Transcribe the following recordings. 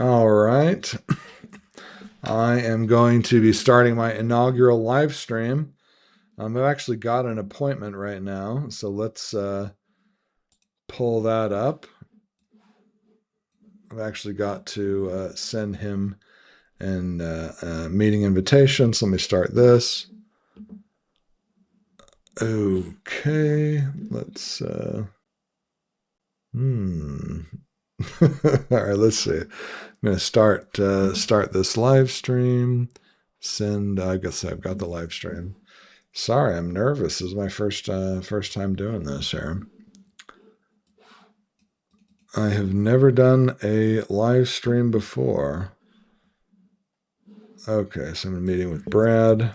All right. I am going to be starting my inaugural live stream. I've actually got an appointment right now, so let's pull that up. I've actually got to send him an meeting invitation. So let me start this. Okay, let's. Hmm. All right, let's see. I'm going to start this live stream. Send. I guess I've got the live stream. Sorry, I'm nervous. This is my first time doing this here. I have never done a live stream before. Okay, so I'm in a meeting with Brad.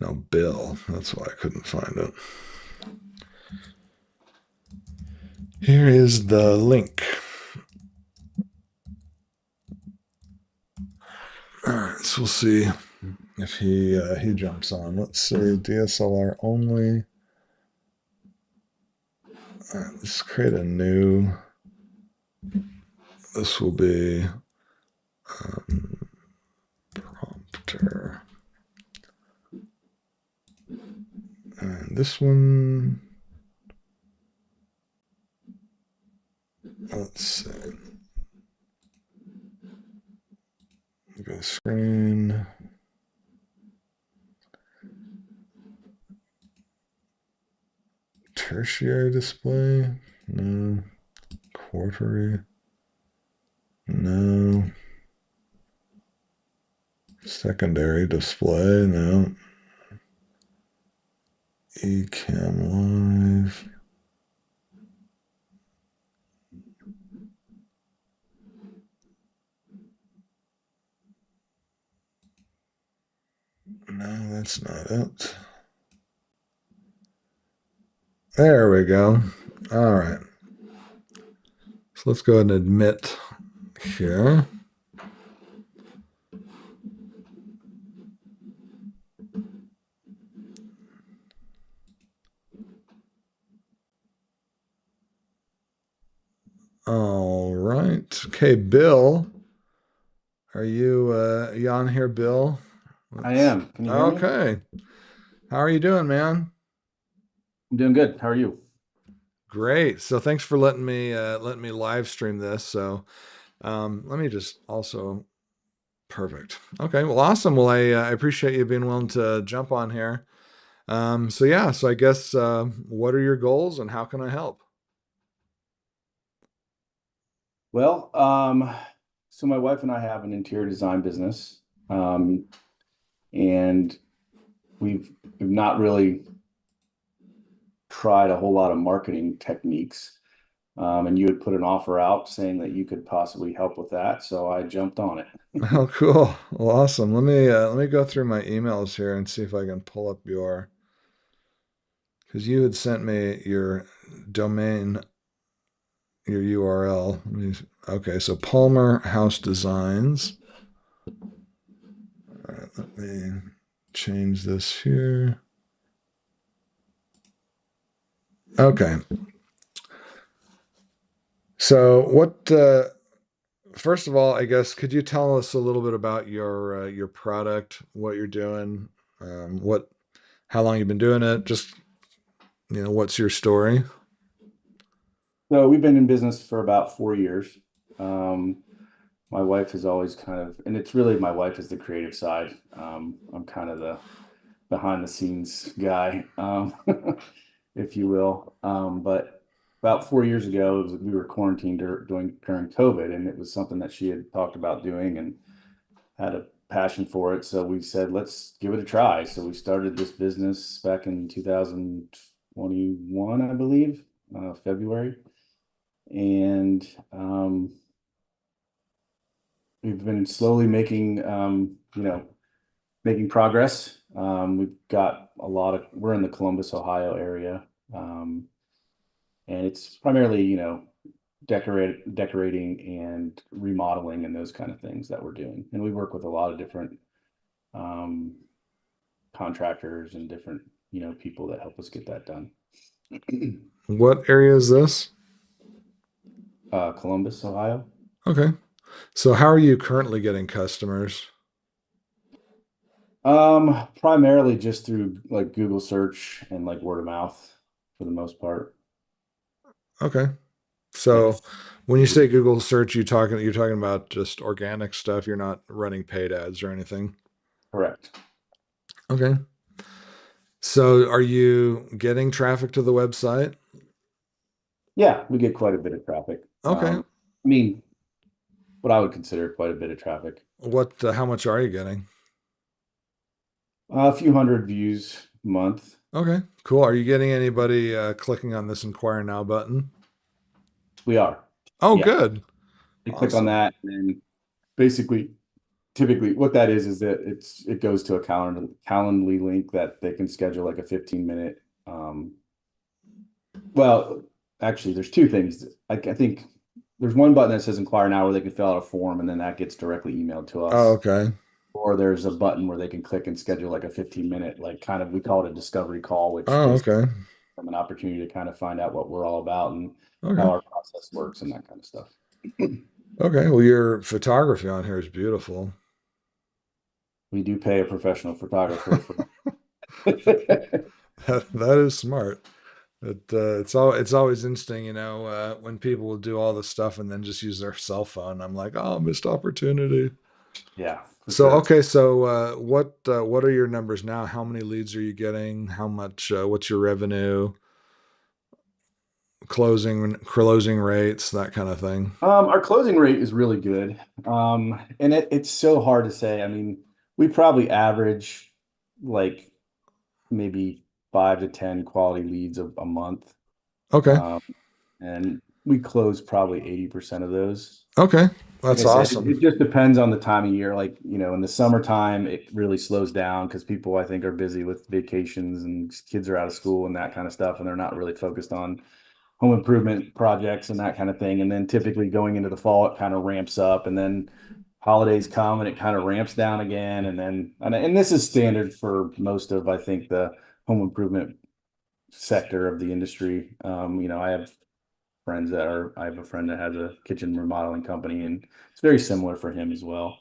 No, Bill. That's why I couldn't find it. Here is the link. All right, so we'll see if he jumps on. Let's see, DSLR only. All right, let's create a new. This will be prompter. And this one. Let's see. Go screen. Tertiary display? No. Quarterly? No. Secondary display? No. ECam Live. No, that's not it. There we go. All right. So let's go ahead and admit here. All right. Okay, Bill. Are you on here, Bill? I Let's. am. Can you hear me? Okay. How are you doing, man? I'm doing good. How are you? Great. So thanks for letting me live stream this. So let me just also perfect. Okay. Well, awesome. Well, I appreciate you being willing to jump on here. So yeah. So I guess what are your goals and how can I help? Well, so my wife and I have an interior design business, um, and we've not really tried a whole lot of marketing techniques. And you had put an offer out saying that you could possibly help with that, so I jumped on it. Oh, cool. Well, awesome. Let me go through my emails here and see if I can pull up your because you had sent me your domain, your URL. Okay, so Palmer House Designs. All right, let me change this here. Okay. So what first of all, I guess could you tell us a little bit about your product, what you're doing, what how long you've been doing it, just what's your story? So we've been in business for about 4 years. Um, my wife is always kind of, and it's really my wife is the creative side. I'm kind of the behind the scenes guy, if you will. But about 4 years ago, we were quarantined during COVID, and it was something that she had talked about doing and had a passion for it. So we said, let's give it a try. So we started this business back in 2021, I believe, February. And we've been slowly making progress. We've got we're in the Columbus, Ohio area. And it's primarily, decorating and remodeling and those kind of things that we're doing. And we work with a lot of different um, contractors and different, people that help us get that done. What area is this? Columbus, Ohio. Okay. So how are you currently getting customers? Primarily just through like Google search and like word of mouth for the most part. Okay. Yeah, So 'cause when you say Google, Google search, you're talking about just organic stuff. You're not running paid ads or anything. correct. Okay. So are you getting traffic to the website? Yeah, we get quite a bit of traffic. Okay. I mean, what I would consider quite a bit of traffic. How much are you getting? A few hundred views a month. Okay, cool. Are you getting anybody clicking on this inquire now button? We are. Oh, Yeah. good. They click on Awesome. that and then basically typically what that is that it goes to a Calendly link that they can schedule like a 15-minute well, actually there's two things. I think there's one button that says inquire now where they can fill out a form and then that gets directly emailed to Oh, us. okay. Or there's a button where they can click and schedule like a 15-minute, like kind of we call it a discovery call, which Oh, basically okay. from an opportunity to kind of find out what we're all about and how Okay. our process works and that kind of stuff. Okay. Well, your photography on here is beautiful. We do pay a professional photographer for That is smart. It's always interesting, when people will do all this stuff and then just use their cell phone. I'm like, oh, missed opportunity. yeah, for So sure. okay, so what are your numbers now? How many leads are you getting? How much? What's your revenue? Closing rates, that kind of thing. Our closing rate is really good. And it's so hard to say. I mean, we probably average like maybe 5 to 10 quality leads a month. Okay. Um, and we close probably 80% of those. Okay. Like I That's said, it awesome. just depends on the time of year. Like, in the summertime, it really slows down because people, I think, are busy with vacations and kids are out of school and that kind of stuff. And they're not really focused on home improvement projects and that kind of thing. And then typically going into the fall, it kind of ramps up. And then holidays come and it kind of ramps down again. And this is standard for most of, I think, the home improvement sector of the industry. I have a friend that has a kitchen remodeling company, and it's very similar for him as well.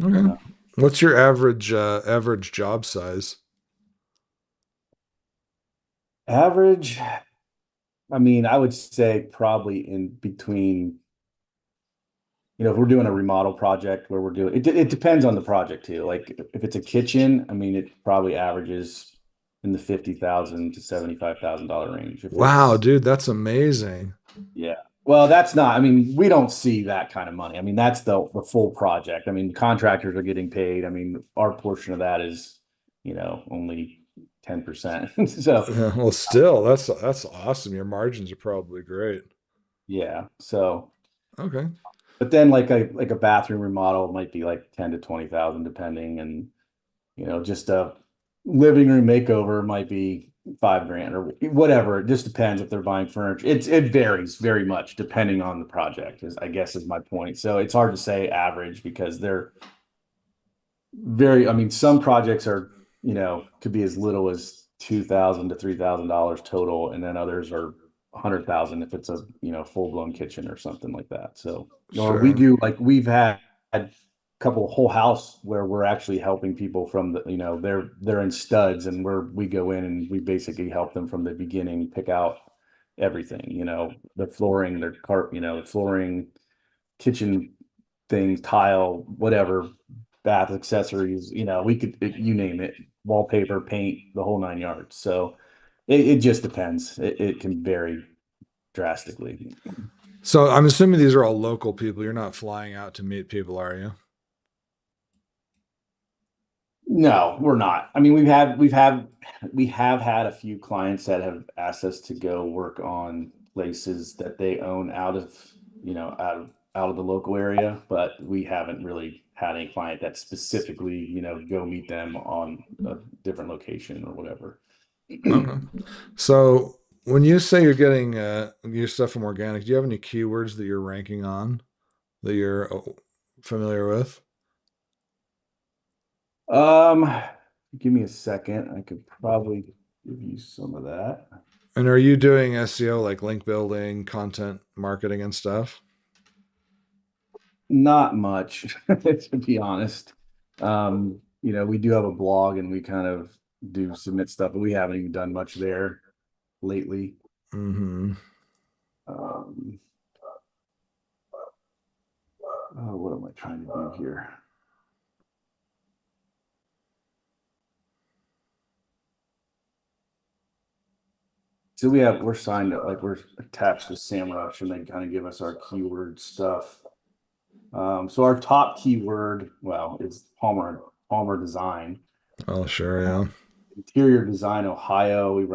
Okay. Uh, What's your average job size? Average, I mean, I would say probably in between, if we're doing a remodel project where it depends on the project too. Like if it's a kitchen, I mean, it probably averages in the 50,000 to $75,000 range. If Wow, it's dude, that's amazing. Yeah. Well, that's not, I mean, we don't see that kind of money. I mean, that's the full project. I mean, contractors are getting paid. I mean, our portion of that is, only 10%. So, Well, still, that's awesome. Your margins are probably great. yeah. So, Okay. but then like a bathroom remodel might be like 10 to 20,000 depending. And, just a living room makeover might be 5 grand or whatever. It just depends if they're buying furniture. It varies very much depending on the project, is I guess is my point. So it's hard to say average because they're I mean, some projects are, could be as little as $2,000 to $3,000 total, and then others are 100,000 if it's a, full-blown kitchen or something like that. So, or we Sure. do like we've had a couple whole house where we're actually helping people from the, they're in studs and we go in and we basically help them from the beginning, pick out everything, the flooring, the flooring, kitchen things, tile, whatever, bath accessories, you name it, wallpaper, paint, the whole 9 yards. So it just depends. It can vary drastically. So I'm assuming these are all local people. You're not flying out to meet people, are you? No, we're not. I mean, we have had a few clients that have asked us to go work on places that they own out of the local area, but we haven't really had any client that specifically, go meet them on a different location or whatever. Okay. So when you say you're getting your stuff from organic, do you have any keywords that you're ranking on that you're familiar with? Um, Give me a second. I could probably give you some of that. And are you doing SEO like link building, content marketing, and stuff? Not much, to be honest. We do have a blog and we kind of do submit stuff, but we haven't even done much there lately. Mm-hmm. Um, oh, what am I trying to do here? So we're signed up, like we're attached to SAMrush and they kind of give us our keyword stuff. So our top keyword, well, is Palmer design. Oh, sure, Uh, yeah. Interior design Ohio, we're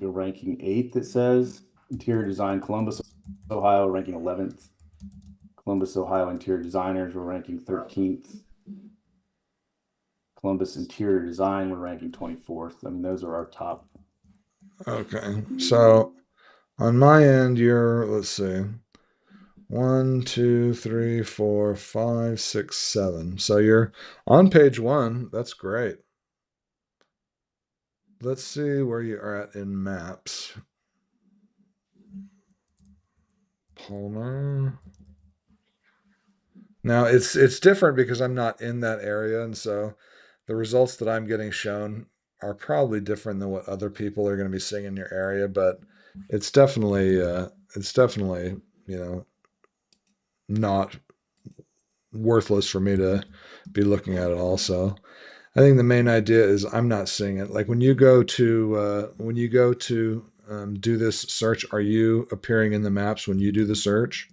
ranking eighth, it says. Interior design Columbus, Ohio, ranking 11th. Columbus, Ohio interior designers, we're ranking 13th. Columbus interior design, we're ranking 24th. I mean, those are our top. Okay. So on my end, you're, let's see, one, two, three, four, five, six, seven. So you're on page one. That's great. Let's see where you are at in maps. Palmer. Now it's different because I'm not in that area, and so the results that I'm getting shown are probably different than what other people are going to be seeing in your area. But it's definitely you know not worthless for me to be looking at it. Also, I think the main idea is I'm not seeing it. Like when you go to do this search, are you appearing in the maps when you do the search?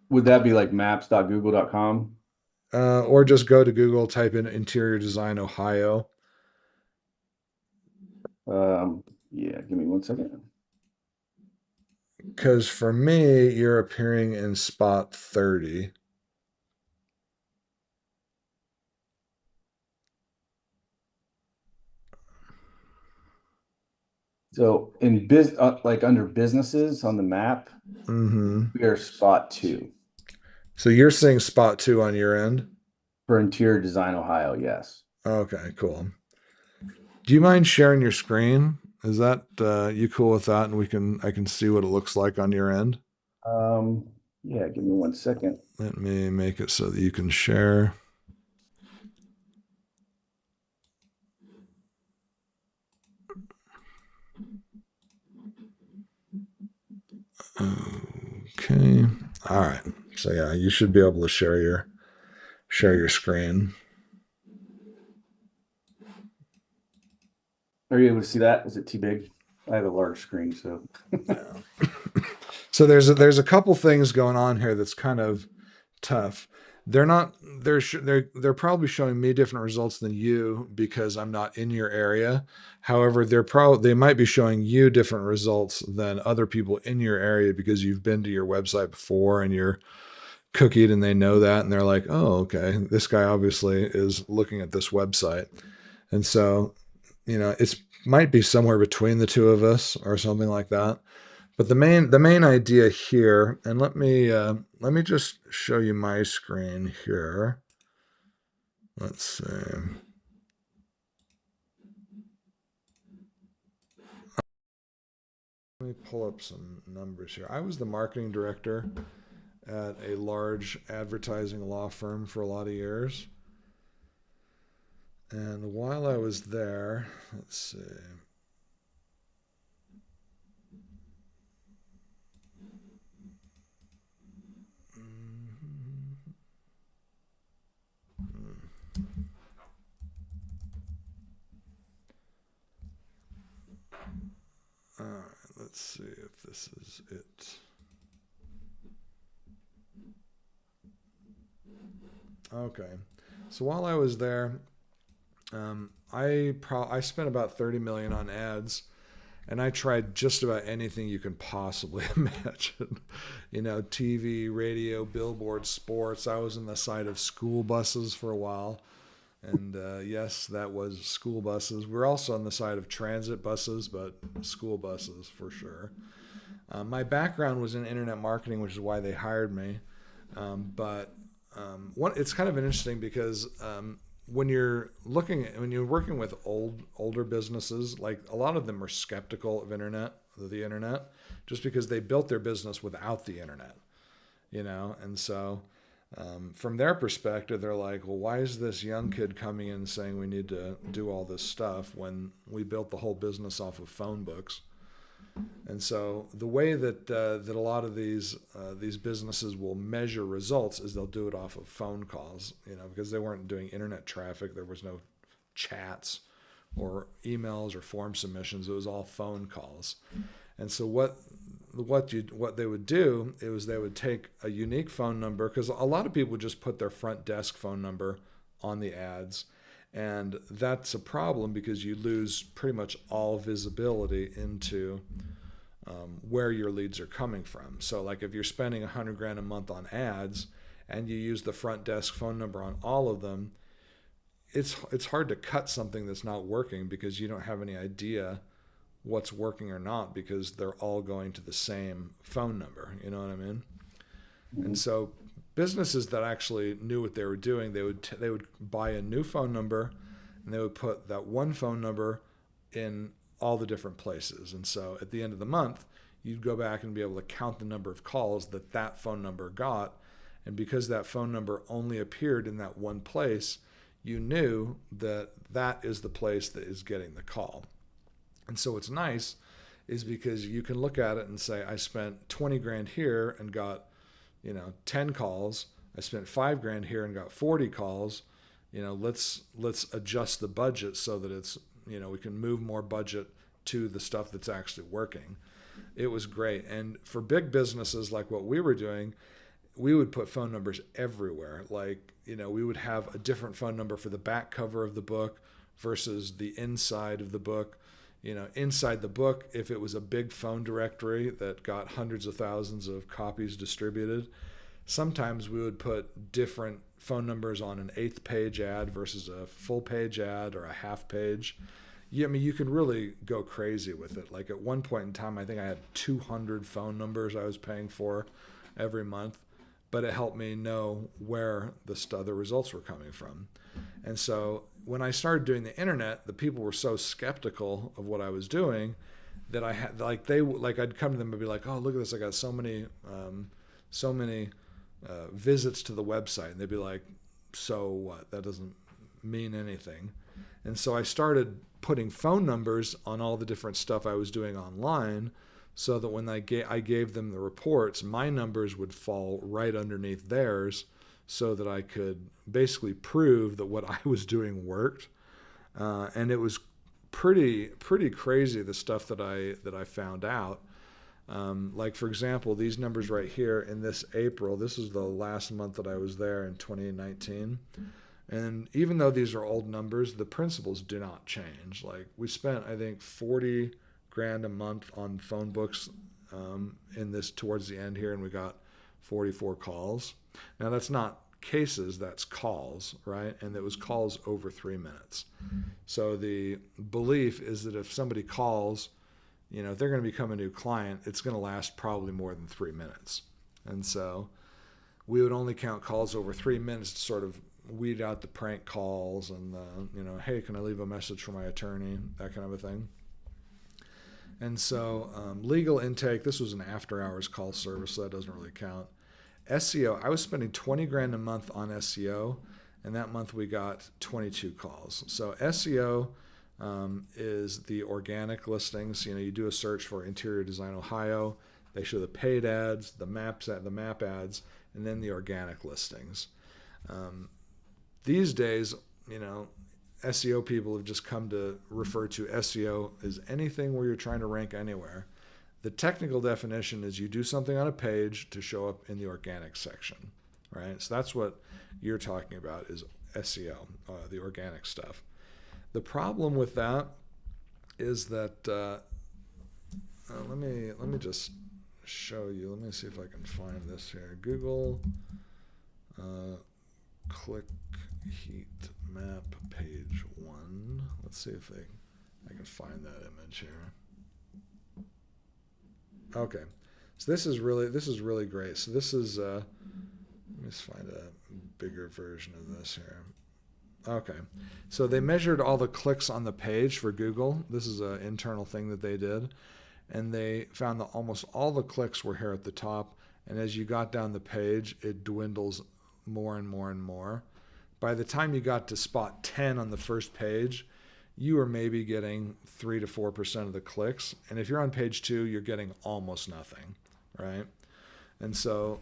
Would that be like maps.google.com? Or just go to Google, type in interior design Ohio. Um, yeah, give me one second. Because for me, you're appearing in spot 30. So like under businesses on the map, Mm-hmm. we are spot two So you're seeing spot two on your end. for interior design Ohio. Yes. Okay, cool. Do you mind sharing your screen? Is that you cool with that? And I can see what it looks like on your end. Um, yeah, give me one second. Let me make it so that you can share. Okay. All right. So yeah, you should be able to share your screen. Are you able to see that? Is it too big? I have a large screen, so Yeah. So there's a couple things going on here that's kind of tough. They're not they're probably showing me different results than you because I'm not in your area. However, they might be showing you different results than other people in your area because you've been to your website before and you're cookied and they know that and they're like, "Oh, okay. This guy obviously is looking at this website." And so, it's might be somewhere between the two of us or something like that. But the main idea here, and let me just show you my screen here. Let's see. Let me pull up some numbers here. I was the marketing director at a large advertising law firm for a lot of years. And while I was there, let's see. All right, let's see if this is it. Okay. So while I was there, I spent about 30 million on ads, and I tried just about anything you can possibly imagine. TV, radio, billboard, sports. I was in the side of school buses for a while, and yes, that was school buses. We're also on the side of transit buses, but school buses for sure. My background was in internet marketing, which is why they hired me. But it's kind of interesting because when you're working with older businesses, like a lot of them are skeptical of the internet, just because they built their business without the internet, and so from their perspective, they're like, well, why is this young kid coming in saying we need to do all this stuff when we built the whole business off of phone books? And so the way that a lot of these businesses will measure results is they'll do it off of phone calls, because they weren't doing internet traffic. There was no chats or emails or form submissions. It was all phone calls. And so what they would do is they would take a unique phone number, because a lot of people just put their front desk phone number on the ads, and that's a problem because you lose pretty much all visibility into where your leads are coming from. So like if you're spending 100 grand a month on ads and you use the front desk phone number on all of them, it's hard to cut something that's not working because you don't have any idea what's working or not, because they're all going to the same phone number. You know what I mean? And Mhm. so businesses that actually knew what they were doing, they would buy a new phone number, and they would put that one phone number in all the different places. And so at the end of the month, you'd go back and be able to count the number of calls that phone number got. And because that phone number only appeared in that one place, you knew that that is the place that is getting the call. And so what's nice is because you can look at it and say, I spent 20 grand here and got, 10 calls. I spent 5 grand here and got 40 calls. Let's adjust the budget so that it's, we can move more budget to the stuff that's actually working. It was great. And for big businesses like what we were doing, we would put phone numbers everywhere. Like, we would have a different phone number for the back cover of the book versus the inside of the book. Inside the book, if it was a big phone directory that got hundreds of thousands of copies distributed, sometimes we would put different phone numbers on an eighth page ad versus a full page ad or a half page. Yeah, I mean, you can really go crazy with it. Like at one point in time, I think I had 200 phone numbers I was paying for every month, but it helped me know where the results were coming from. And so when I started doing the internet, the people were so skeptical of what I was doing that I had I'd come to them and be like, oh, look at this, I got so many visits to the website, and they'd be like, so what? That doesn't mean anything. And so I started putting phone numbers on all the different stuff I was doing online, so that when I gave them the reports, my numbers would fall right underneath theirs, so that I could basically prove that what I was doing worked. And it was pretty crazy, the stuff that I found out. Like for example, these numbers right here in this April. This is the last month that I was there in 2019. And even though these are old numbers, the principles do not change. Like we spent, I think, 40 grand a month on phone books in this towards the end here, and we got 44 calls. Now that's not cases, that's calls, right? And it was calls over 3 minutes. So the belief is that if somebody calls, if they're going to become a new client, it's going to last probably more than 3 minutes. And so we would only count calls over 3 minutes to sort of weed out the prank calls and hey, can I leave a message for my attorney, that kind of a thing. And so legal intake, this was an after hours call service, so that doesn't really count. SEO, I was spending 20 grand a month on SEO, and that month we got 22 calls. So SEO is the organic listings. You do a search for interior design Ohio, they show the paid ads, the map ads, and then the organic listings. These days, SEO people have just come to refer to SEO as anything where you're trying to rank anywhere. The technical definition is you do something on a page to show up in the organic section, right? So that's what you're talking about is SEO, the organic stuff. The problem with that is that let me just show you. Let me see if I can find this here. Google click heat map page 1. Let's see if I can find that image here. Okay, so this is really great. So this is let me just find a bigger version of this here. Okay. So they measured all the clicks on the page for Google. This is an internal thing that they did. And they found that almost all the clicks were here at the top. And as you got down the page, it dwindles more and more and more. By the time you got to spot 10 on the first page, you were maybe getting 3 to 4% of the clicks. And if you're on page 2, you're getting almost nothing, right? And so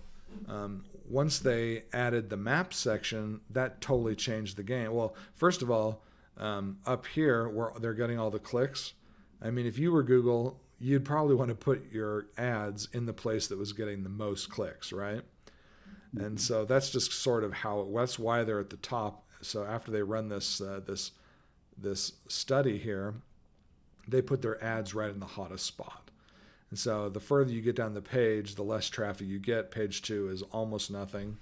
once they added the map section, that totally changed the game. Well, first of all, up here where they're getting all the clicks, I mean, if you were Google, you'd probably want to put your ads in the place that was getting the most clicks, right? And Mhm. so that's just sort of how that's why they're at the top. So after they run this study here, they put their ads right in the hottest spot. And so the further you get down the page, the less traffic you get. Page 2 is almost nothing.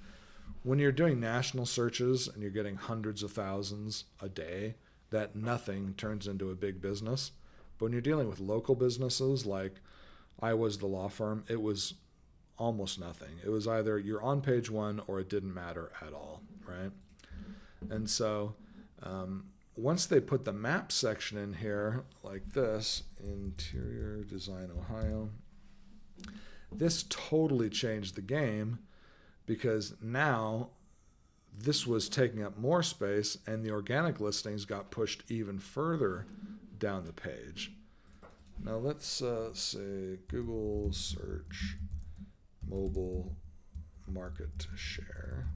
When you're doing national searches and you're getting hundreds of thousands a day, that nothing turns into a big business. But when you're dealing with local businesses, like I was the law firm, it was almost nothing. It was either you're on page 1 or it didn't matter at all, right? And so once they put the map section in here, like this, interior design Ohio, this totally changed the game because now this was taking up more space and the organic listings got pushed even further down the page. Now let's say Google search mobile market share.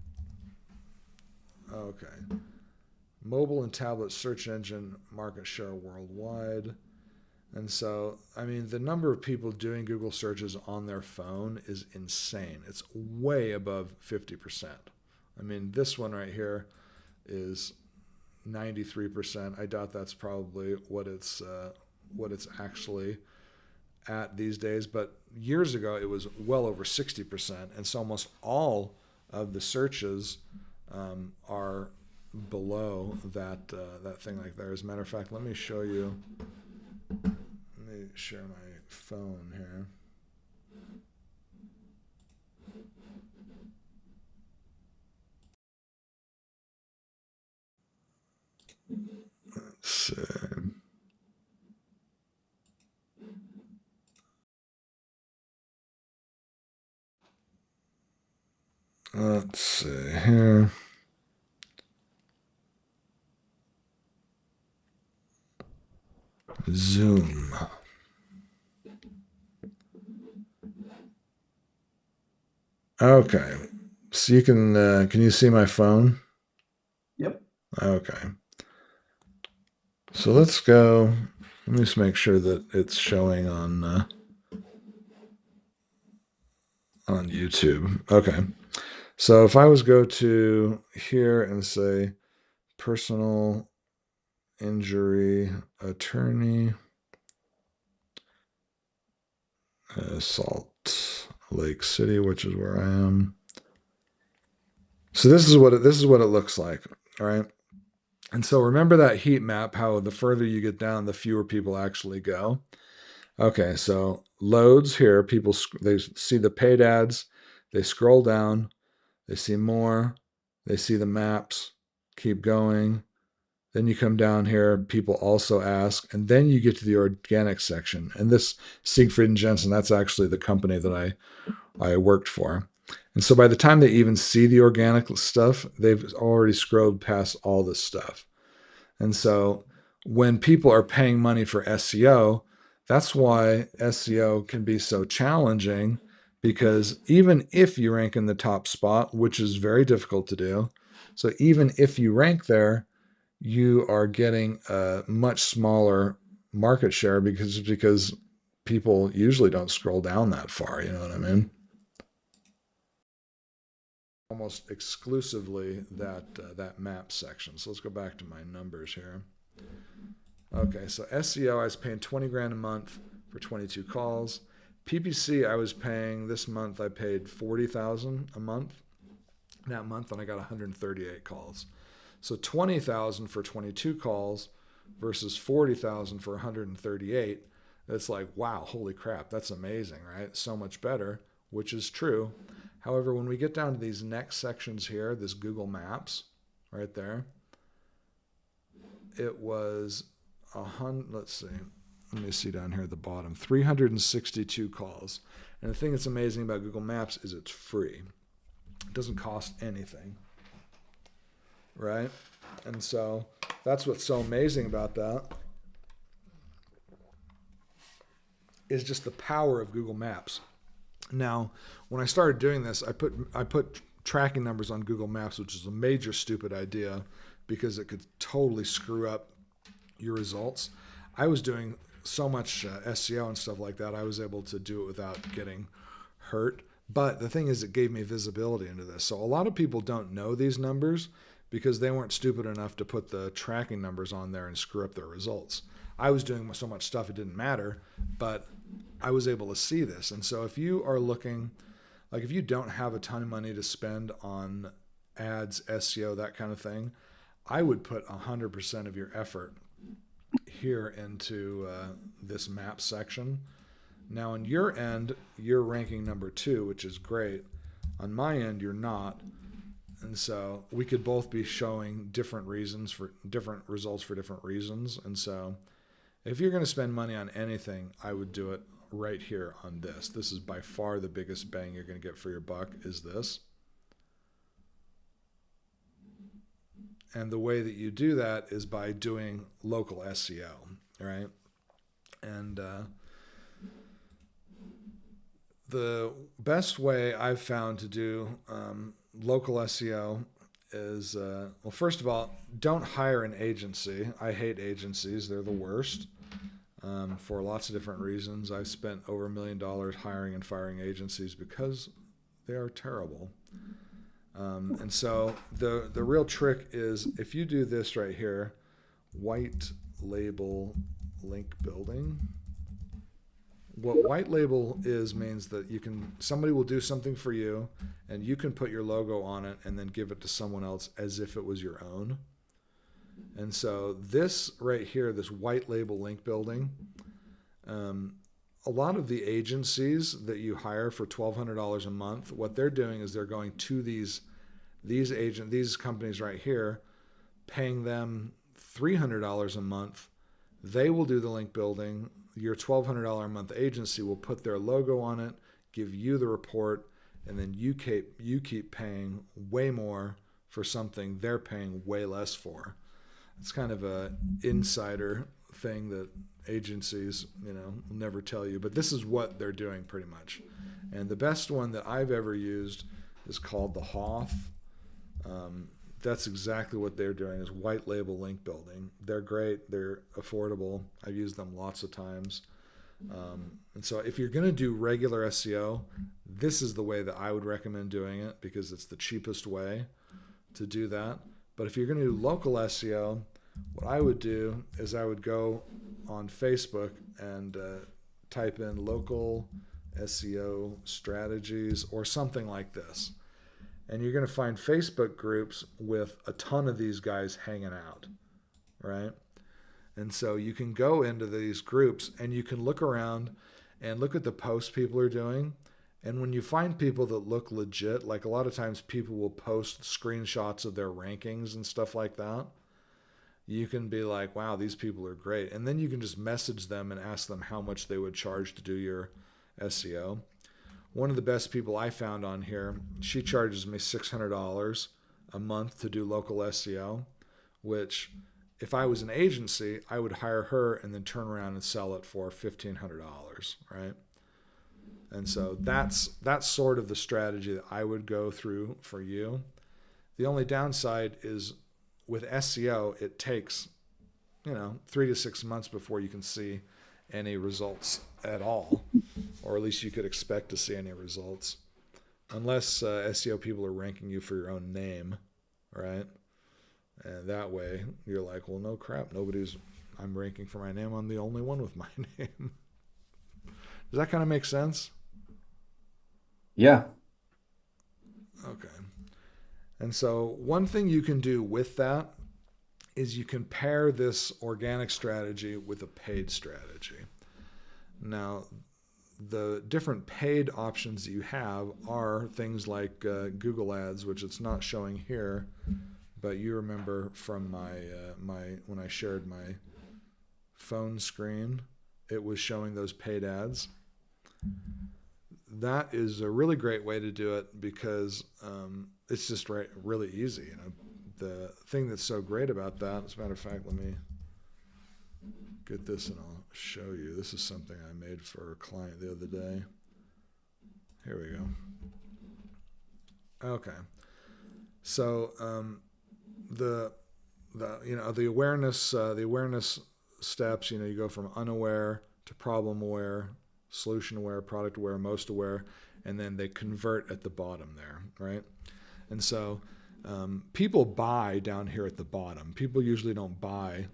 Okay. Mobile and tablet search engine market share worldwide. And so, I mean, the number of people doing Google searches on their phone is insane. It's way above 50%. I mean, this one right here is 93%. I doubt that's probably what it's actually at these days, but years ago it was well over 60%, and so almost all of the searches are below that thing like there. As a matter of fact, let me show you. Let me share my phone here. Let's see. Let's see here. Zoom. Okay. So you can you see my phone? Yep. Okay. So let's go. Let me just make sure that it's showing on YouTube. Okay. So if I was go to here and say personal injury attorney Salt Lake City, which is where I am. So this is what it looks like. All right. And so remember that heat map, how the further you get down, the fewer people actually go. Okay, so loads here, people they see the paid ads, they scroll down, they see more, they see the maps, keep going. Then you come down here, people also ask, and then you get to the organic section. And this Siegfried and Jensen, that's actually the company that I worked for. And so by the time they even see the organic stuff, they've already scrolled past all this stuff. And so when people are paying money for SEO, that's why SEO can be so challenging because even if you rank in the top spot, which is very difficult to do, so even if you rank there, you are getting a much smaller market share because people usually don't scroll down that far, you know what I mean? Almost exclusively that map section. So let's go back to my numbers here. Okay, so SEO, I was paying 20 grand a month for 22 calls. PPC, I was paying this month. I paid 40,000 a month. That month, and I got 138 calls. So 20,000 for 22 calls versus 40,000 for 138. It's like, wow, holy crap, that's amazing, right? So much better, which is true. However, when we get down to these next sections here, this Google Maps right there, it was a hundred. Let's see. Let me see down here at the bottom. 362 calls. And the thing that's amazing about Google Maps is it's free. It doesn't cost anything, right? And so that's what's so amazing about that is just the power of Google Maps. Now, when I started doing this, I put tracking numbers on Google Maps, which is a major stupid idea because it could totally screw up your results. I was doing so much SEO and stuff like that. I was able to do it without getting hurt. But the thing is, it gave me visibility into this. So a lot of people don't know these numbers because they weren't stupid enough to put the tracking numbers on there and screw up their results. I was doing so much stuff it didn't matter, but I was able to see this. And so if you are looking, like if you don't have a ton of money to spend on ads, SEO, that kind of thing, I would put 100% of your effort here into this map section. Now on your end, you're ranking number 2, which is great. On my end, you're not. And so we could both be showing different reasons for different results for different reasons. And so if you're going to spend money on anything, I would do it right here on this. This is by far the biggest bang you're going to get for your buck is this. And the way that you do that is by doing local SEO, right? And the best way I've found to do local SEO is, well, first of all, don't hire an agency. I hate agencies. They're the worst for lots of different reasons. I've spent over $1 million hiring and firing agencies because they are terrible. And so the real trick is if you do this right here, white label link building. What white label is means that somebody will do something for you and you can put your logo on it and then give it to someone else as if it was your own. And so this right here, this white label link building, a lot of the agencies that you hire for $1,200 a month, what they're doing is they're going to these companies right here, paying them $300 a month. They will do the link building. Your $1,200 a month agency will put their logo on it, give you the report, and then you keep paying way more for something they're paying way less for. It's kind of a insider thing that agencies, will never tell you, but this is what they're doing pretty much. And the best one that I've ever used is called the Hoth. That's exactly what they're doing is white label link building. They're great. They're affordable. I've used them lots of times. And so if you're going to do regular SEO, this is the way that I would recommend doing it because it's the cheapest way to do that. But if you're going to do local SEO, what I would do is I would go on Facebook and type in local SEO strategies or something like this. And you're going to find Facebook groups with a ton of these guys hanging out, right? And so you can go into these groups and you can look around and look at the posts people are doing. And when you find people that look legit, like a lot of times people will post screenshots of their rankings and stuff like that, you can be like, wow, these people are great. And then you can just message them and ask them how much they would charge to do your SEO. One of the best people I found on here, she charges me $600 a month to do local SEO, which if I was an agency, I would hire her and then turn around and sell it for $1,500, right? And so that's sort of the strategy that I would go through for you. The only downside is with SEO, it takes, 3 to 6 months before you can see any results at all, or at least you could expect to see any results, unless SEO people are ranking you for your own name, right? And that way you're like, well, no crap, I'm ranking for my name. I'm the only one with my name. Does that kind of make sense? Yeah. Okay. And so one thing you can do with that is you can pair this organic strategy with a paid strategy. Now, the different paid options that you have are things like Google Ads, which it's not showing here, but you remember from my when I shared my phone screen, it was showing those paid ads. That is a really great way to do it because it's just really easy. You know, the thing that's so great about that, as a matter of fact, let me get this and I'll show you. This is something I made for a client the other day. Here we go. Okay, so the the awareness steps. You know, you go from unaware to problem aware, solution aware, product aware, most aware, and then they convert at the bottom there, right? And so people buy down here at the bottom. People usually don't buy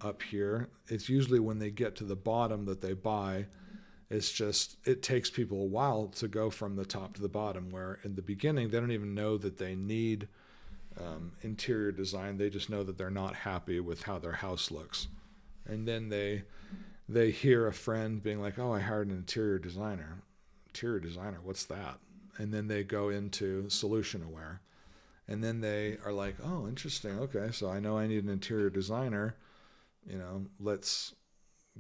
up here. It's usually when they get to the bottom that they buy. It's just, it takes people a while to go from the top to the bottom, where in the beginning, they don't even know that they need interior design. They just know that they're not happy with how their house looks. And then they hear a friend being like, oh, I hired an interior designer. Interior designer, what's that? And then they go into solution aware. And then they are like, oh, interesting. Okay, so I know I need an interior designer. You know, let's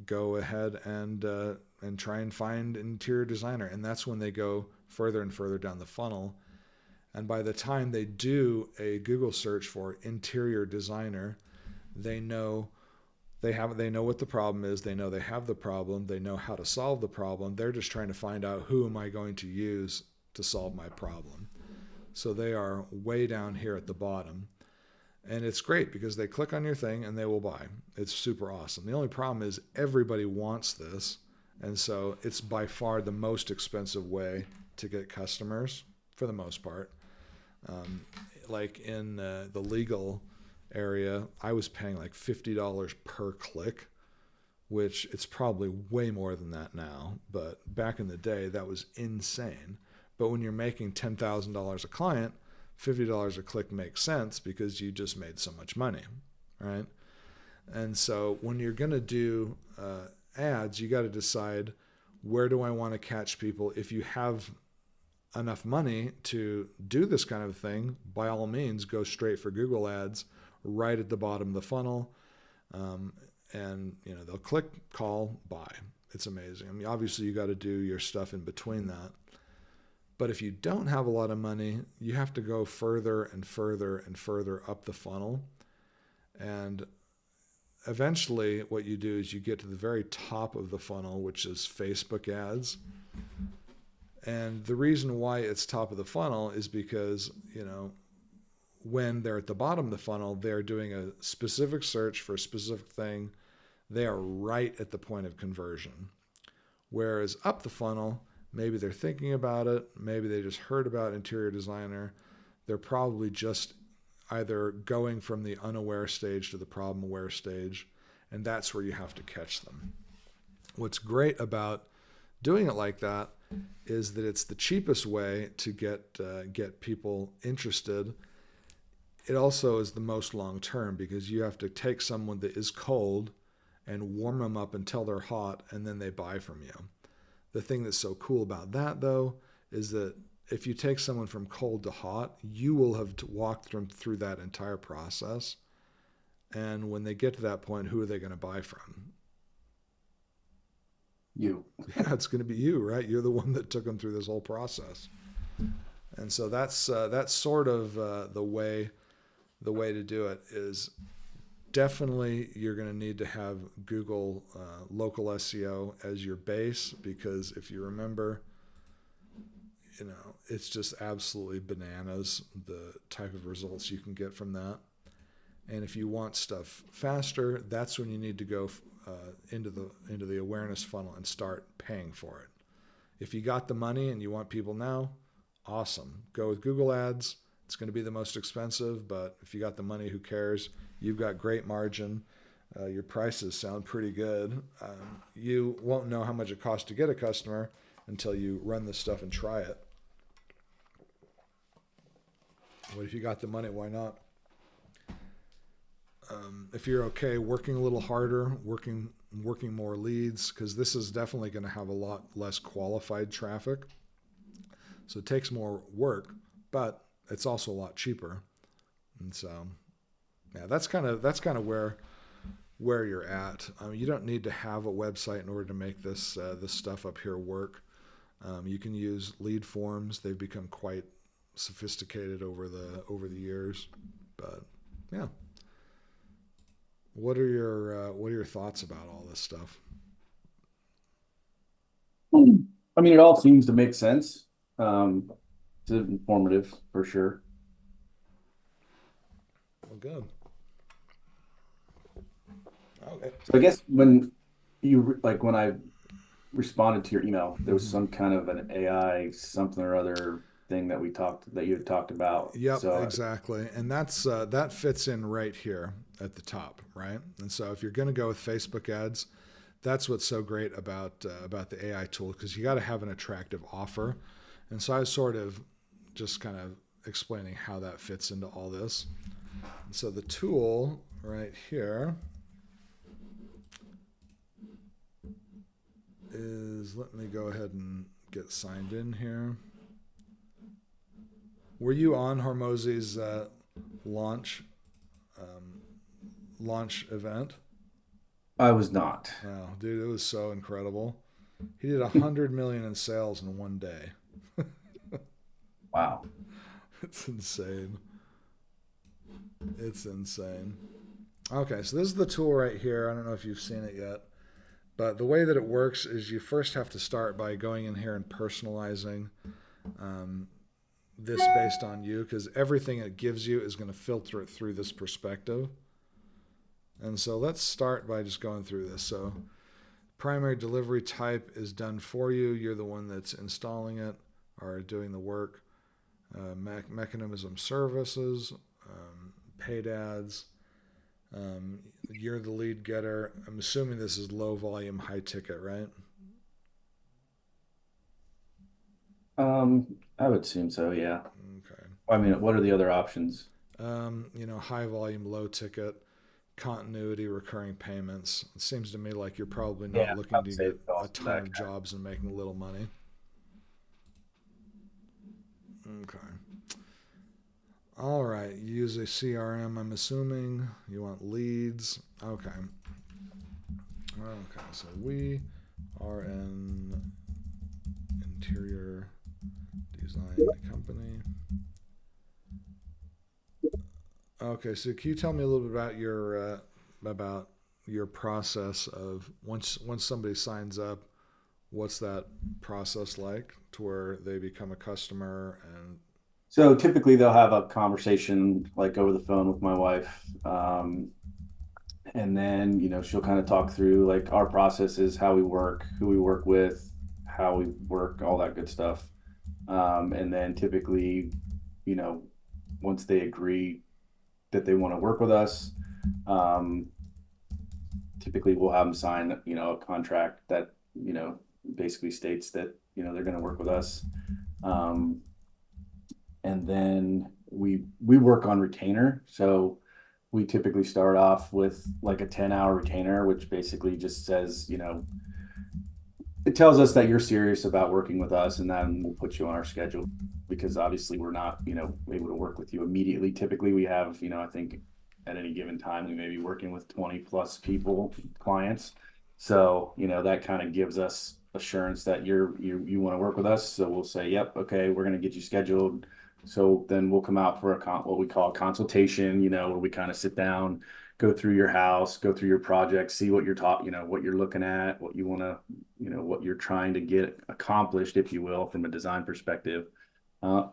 go ahead and try and find an interior designer. And that's when they go further and further down the funnel. And by the time they do a Google search for interior designer, they know they know what the problem is. They know they have the problem. They know how to solve the problem. They're just trying to find out, who am I going to use to solve my problem. So they are way down here at the bottom. And it's great because they click on your thing and they will buy. It's super awesome. The only problem is everybody wants this. And so it's by far the most expensive way to get customers for the most part. Like in the legal area, I was paying like $50 per click, which it's probably way more than that now. But back in the day, that was insane. But when you're making $10,000 a client, $50 a click makes sense because you just made so much money, right? And so when you're going to do ads, you got to decide, where do I want to catch people? If you have enough money to do this kind of thing, by all means, go straight for Google ads right at the bottom of the funnel. And you know, they'll click, call, buy. It's amazing. I mean, obviously you got to do your stuff in between that. But if you don't have a lot of money, you have to go further and further and further up the funnel. And eventually what you do is you get to the very top of the funnel, which is Facebook ads. And the reason why it's top of the funnel is because, you know, when they're at the bottom of the funnel, they're doing a specific search for a specific thing. They are right at the point of conversion. Whereas up the funnel, maybe they're thinking about it. Maybe they just heard about interior designer. They're probably just either going from the unaware stage to the problem aware stage. And that's where you have to catch them. What's great about doing it like that is that it's the cheapest way to get people interested. It also is the most long term, because you have to take someone that is cold and warm them up until they're hot, and then they buy from you. The thing that's so cool about that, though, is that if you take someone from cold to hot, you will have walked them through that entire process. And when they get to that point, who are they going to buy from? You. Yeah, it's going to be you, right? You're the one that took them through this whole process. And so that's sort of the way to do it is definitely you're going to need to have Google local SEO as your base, because if you remember, you know, it's just absolutely bananas the type of results you can get from that. And if you want stuff faster, that's when you need to go into the awareness funnel and start paying for it. If you got the money and you want people now, awesome. Go with Google Ads. It's going to be the most expensive, but if you got the money, who cares? You've got great margin. Your prices sound pretty good. You won't know how much it costs to get a customer until you run this stuff and try it. But if you got the money, why not? If you're okay working a little harder, working more leads, because this is definitely going to have a lot less qualified traffic. So it takes more work, but it's also a lot cheaper. And so Yeah, that's kind of where you're at. You don't need to have a website in order to make this stuff up here work. You can use lead forms. They've become quite sophisticated over the years. But yeah, what are your thoughts about all this stuff? I mean, it all seems to make sense. It's informative for sure. Well, good. Okay. So I guess when when I responded to your email, there was Mm-hmm. some kind of an AI something or other thing that you had talked about. Yep, So exactly, and that fits in right here at the top, right? And so if you're going to go with Facebook ads, that's what's so great about the AI tool because you got to have an attractive offer. And so I was sort of just kind of explaining how that fits into all this. And so the tool right here is, let me go ahead and get signed in here. Were you on Hormozi's launch um, launch event? I was not. Oh, dude, it was so incredible. He did 100 million in sales in one day. Wow. It's insane. It's insane. Okay, so this is the tool right here. I don't know if you've seen it yet, but the way that it works is you first have to start by going in here and personalizing um, this based on you because everything it gives you is going to filter it through this perspective. And so let's start by just going through this. So primary delivery type is done for you. You're the one that's installing it or doing the work. Mechanism services, paid ads. You're the lead getter. I'm assuming this is low volume, high ticket, right? I would assume so, yeah. Okay. I mean, what are the other options? High volume, low ticket, continuity, recurring payments. It seems to me like you're probably Yeah, not I looking would to say get it's a also ton that of kind. jobs and making a little money. Okay. All right. You use a CRM, I'm assuming. You want leads. Okay. Okay. So we are an interior design company. Okay. So can you tell me a little bit about your process of once somebody signs up, what's that process like to where they become a customer and So typically they'll have a conversation like over the phone with my wife. And then, she'll kind of talk through like our processes, how we work, who we work with, how we work, all that good stuff. And then typically, you know, once they agree that they want to work with us, um, typically we'll have them sign, a contract that, basically states that, they're going to work with us. Um, and then we work on retainer. So we typically start off with like a 10-hour retainer, which basically just says, it tells us that you're serious about working with us, and then we'll put you on our schedule because obviously we're not, able to work with you immediately. Typically, we have, I think at any given time we may be working with 20 plus people, clients. So, that kind of gives us assurance that you want to work with us. So we'll say, yep, okay, we're going to get you scheduled. So then we'll come out for what we call a consultation, where we kind of sit down, go through your house, go through your project, see what you're taught, what you're looking at, what you want to, what you're trying to get accomplished, if you will, from a design perspective. Uh,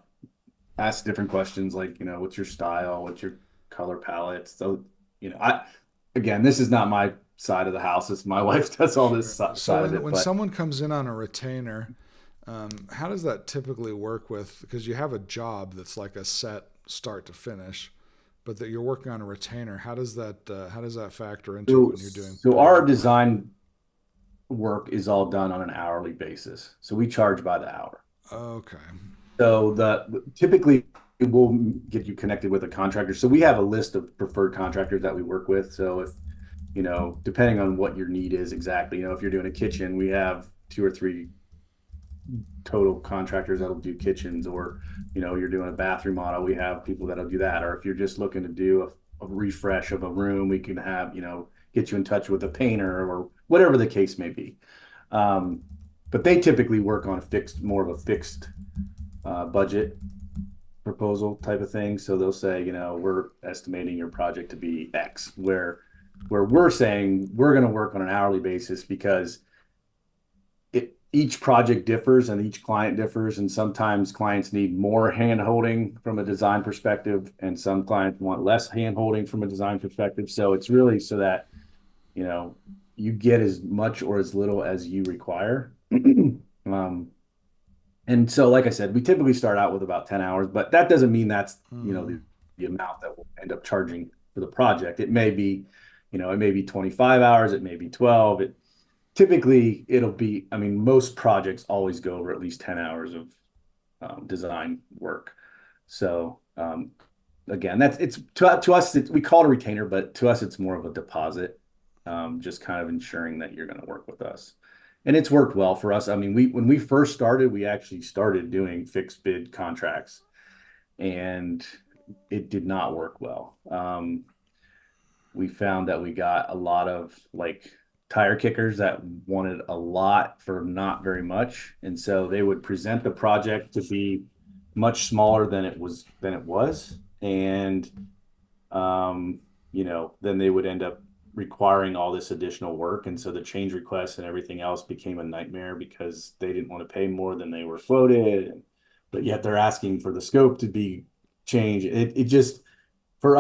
Ask different questions like, what's your style, what's your color palette. So, I again, this is not my side of the house. It's my wife does all this sure. So side of it, when but someone comes in on a retainer, how does that typically work with? Because you have a job that's like a set start to finish, but that you're working on a retainer. How does that factor into it so, when you're doing so our project work? design work is all done on an hourly basis. So we charge by the hour. Okay. So typically we'll get you connected with a contractor. So we have a list of preferred contractors that we work with. So if, depending on what your need is exactly, if you're doing a kitchen, we have two or three total contractors that'll do kitchens, or, you're doing a bathroom model, we have people that'll do that. Or if you're just looking to do a refresh of a room. We can have, get you in touch with a painter or whatever the case may be. Um, but they typically work on more of a fixed budget proposal type of thing. So they'll say, we're estimating your project to be X, where we're saying we're going to work on an hourly basis because each project differs and each client differs, and sometimes clients need more hand holding from a design perspective, and some clients want less hand holding from a design perspective. So it's really so that you know you get as much or as little as you require. um, and so, like I said, we typically start out with about 10 hours, but that doesn't mean that's Mm-hmm. the amount that we'll end up charging for the project. It may be 25 hours, it may be 12. Typically it'll be, I mean, most projects always go over at least 10 hours of design work. So again, it's to us, we call it a retainer, but to us, it's more of a deposit, just kind of ensuring that you're going to work with us. And it's worked well for us. I mean, when we first started, we actually started doing fixed bid contracts, and it did not work well. We found that we got a lot of like tire kickers that wanted a lot for not very much. And so they would present the project to be much smaller than it was. And then they would end up requiring all this additional work. And so the change requests and everything else became a nightmare because they didn't want to pay more than they were quoted. But yet they're asking for the scope to be changed. It just, for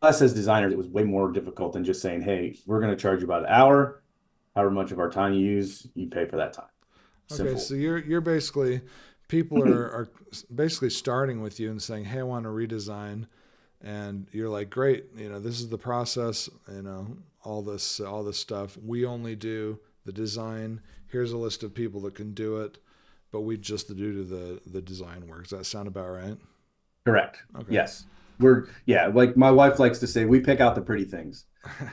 us as designers, it was way more difficult than just saying, hey, we're going to charge you by the hour. However much of our time you use, you pay for that time. Okay, so Simple. you're basically people are basically starting with you and saying, "Hey, I want to redesign," and you're like, "Great, this is the process, all this stuff. We only do the design. Here's a list of people that can do it, but we just do the design work." Does that sound about right? Correct. Okay. Yes. Yeah, like my wife likes to say, we pick out the pretty things.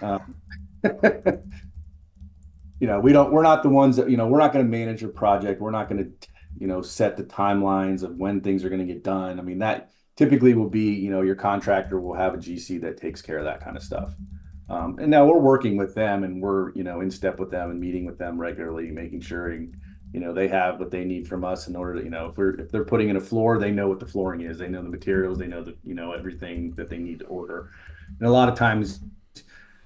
Um, we're not the ones that, we're not going to manage your project. We're not going to, set the timelines of when things are going to get done. I mean, that typically will be, your contractor will have a GC that takes care of that kind of stuff. And now we're working with them, and we're, in step with them and meeting with them regularly, making sure, they have what they need from us in order to, if they're putting in a floor, they know what the flooring is. They know the materials, they know everything that they need to order. And a lot of times,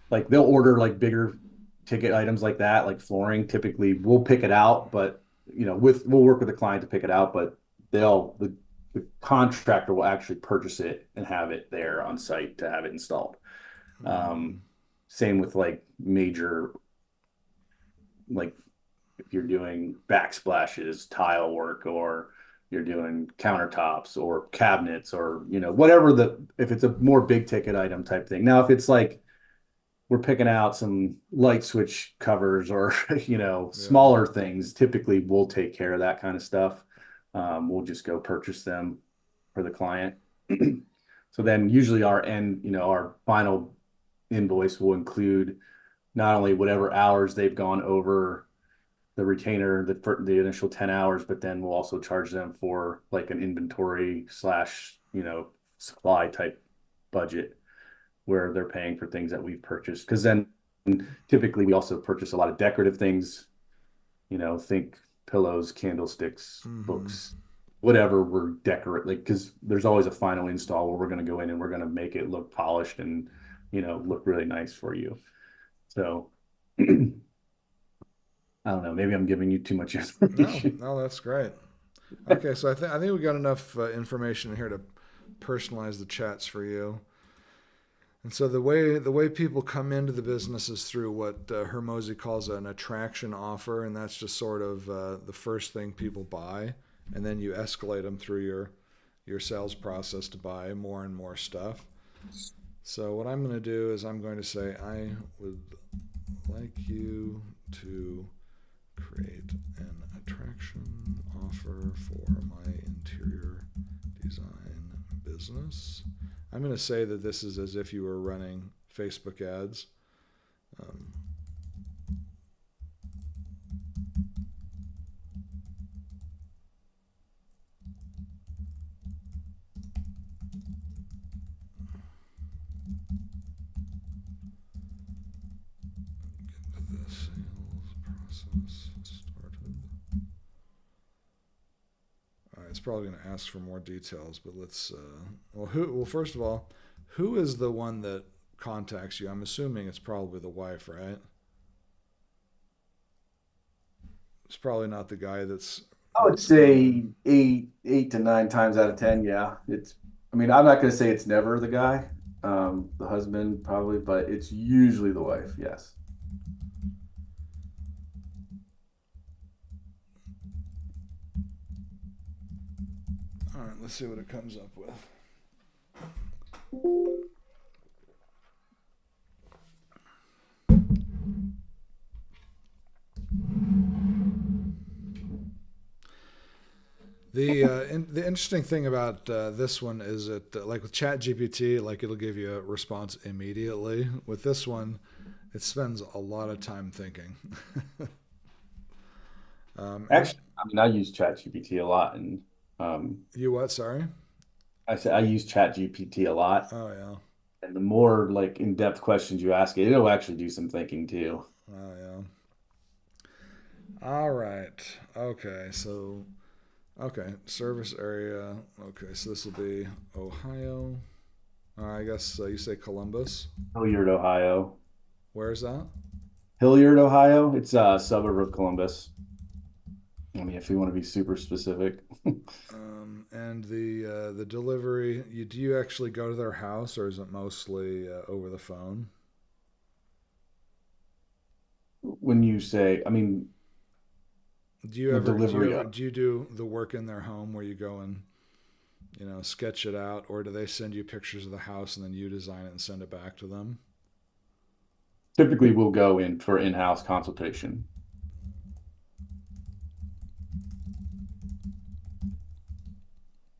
like they'll order like bigger ticket items like that, like flooring. Typically, we'll pick it out, but we'll work with the client to pick it out, but the contractor will actually purchase it and have it there on site to have it installed. Mm-hmm. Um, Same with like major, like if you're doing backsplashes, tile work, or you're doing countertops or cabinets, or whatever, if it's a more big ticket item type thing. Now, if it's like we're picking out some light switch covers or Yeah. smaller things, typically we'll take care of that kind of stuff. We'll just go purchase them for the client. So then usually our final invoice will include not only whatever hours they've gone over the retainer, the initial 10 hours, but then we'll also charge them for like an inventory slash, supply type budget where they're paying for things that we've purchased. Because then typically we also purchase a lot of decorative things, think pillows, candlesticks, Mm-hmm. books, whatever we're decorate, like, because there's always a final install where we're going to go in and we're going to make it look polished and, look really nice for you. So I don't know, maybe I'm giving you too much No, information. no, that's great. Okay, so I think we got enough information here to personalize the chats for you. And so the way people come into the business is through what Hormozi calls an attraction offer, and that's just sort of the first thing people buy, and then you escalate them through your sales process to buy more and more stuff. So what I'm going to do is I'm going to say I would like you to create an attraction offer for my interior design business. I'm going to say that this is as if you were running Facebook ads. Um, started. All right, it's probably going to ask for more details, but let's. Well, who? Well, first of all, who is the one that contacts you? I'm assuming it's probably the wife, right? It's probably not the guy that's I would responding. say eight to nine times out of 10. Yeah. I mean, I'm not going to say it's never the guy, the husband probably, but it's usually the wife. Yes. All right, let's see what it comes up with. The interesting thing about this one is that like with Chat GPT, like it'll give you a response immediately. With this one, it spends a lot of time thinking. And Actually, I mean, I use ChatGPT a lot, and you what? Sorry. I say I use ChatGPT a lot. Oh yeah. And the more like in-depth questions you ask it, it'll actually do some thinking too. Oh yeah. All right. Okay. So okay, service area. Okay, so this will be Ohio. I guess you say Columbus. Hilliard, Ohio. Where is that? Hilliard, Ohio. It's a suburb of Columbus. I mean, if you want to be super specific. And the delivery. Do you actually go to their house, or is it mostly over the phone? When you say, I mean, Do you the ever do you delivery ever of do you do the work in their home where you go and sketch it out, or do they send you pictures of the house and then you design it and send it back to them? typically we'll go in for in-house consultation.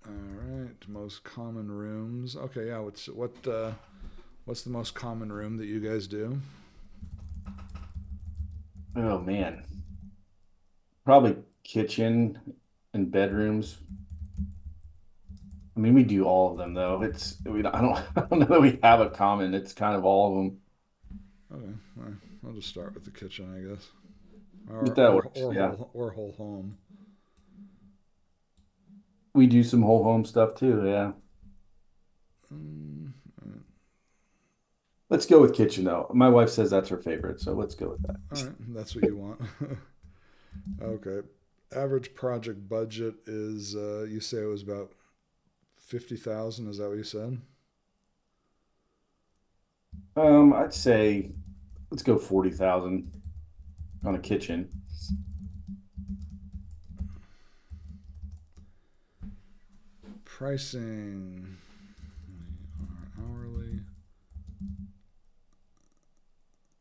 All right, most common rooms. Okay, yeah. What's the most common room that you guys do? Oh man, probably kitchen and bedrooms. I mean, we do all of them though. I don't I don't know that we have a common. It's kind of all of them. Okay, all right, I'll just start with the kitchen, I guess, If that works, yeah. or whole home. We do some whole home stuff too. Yeah. Mm, Let's go with kitchen though. My wife says that's her favorite, so let's go with that. all right, that's what you want. Okay, average project budget is you say it was about 50,000. Is that what you said? I'd say let's go 40,000 on a kitchen. Pricing hourly.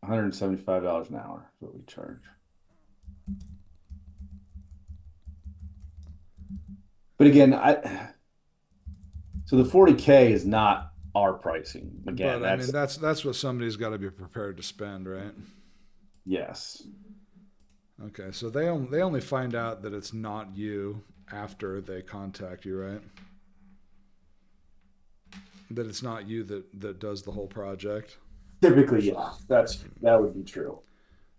$175 an hour is what we charge. But again, I so the 40K is not our pricing. Again, But I mean, that's that's what somebody's got to be prepared to spend, right? yes. Okay, so they only find out that it's not you after they contact you, right? That it's not you that does the whole project. Typically, yeah. That would be true.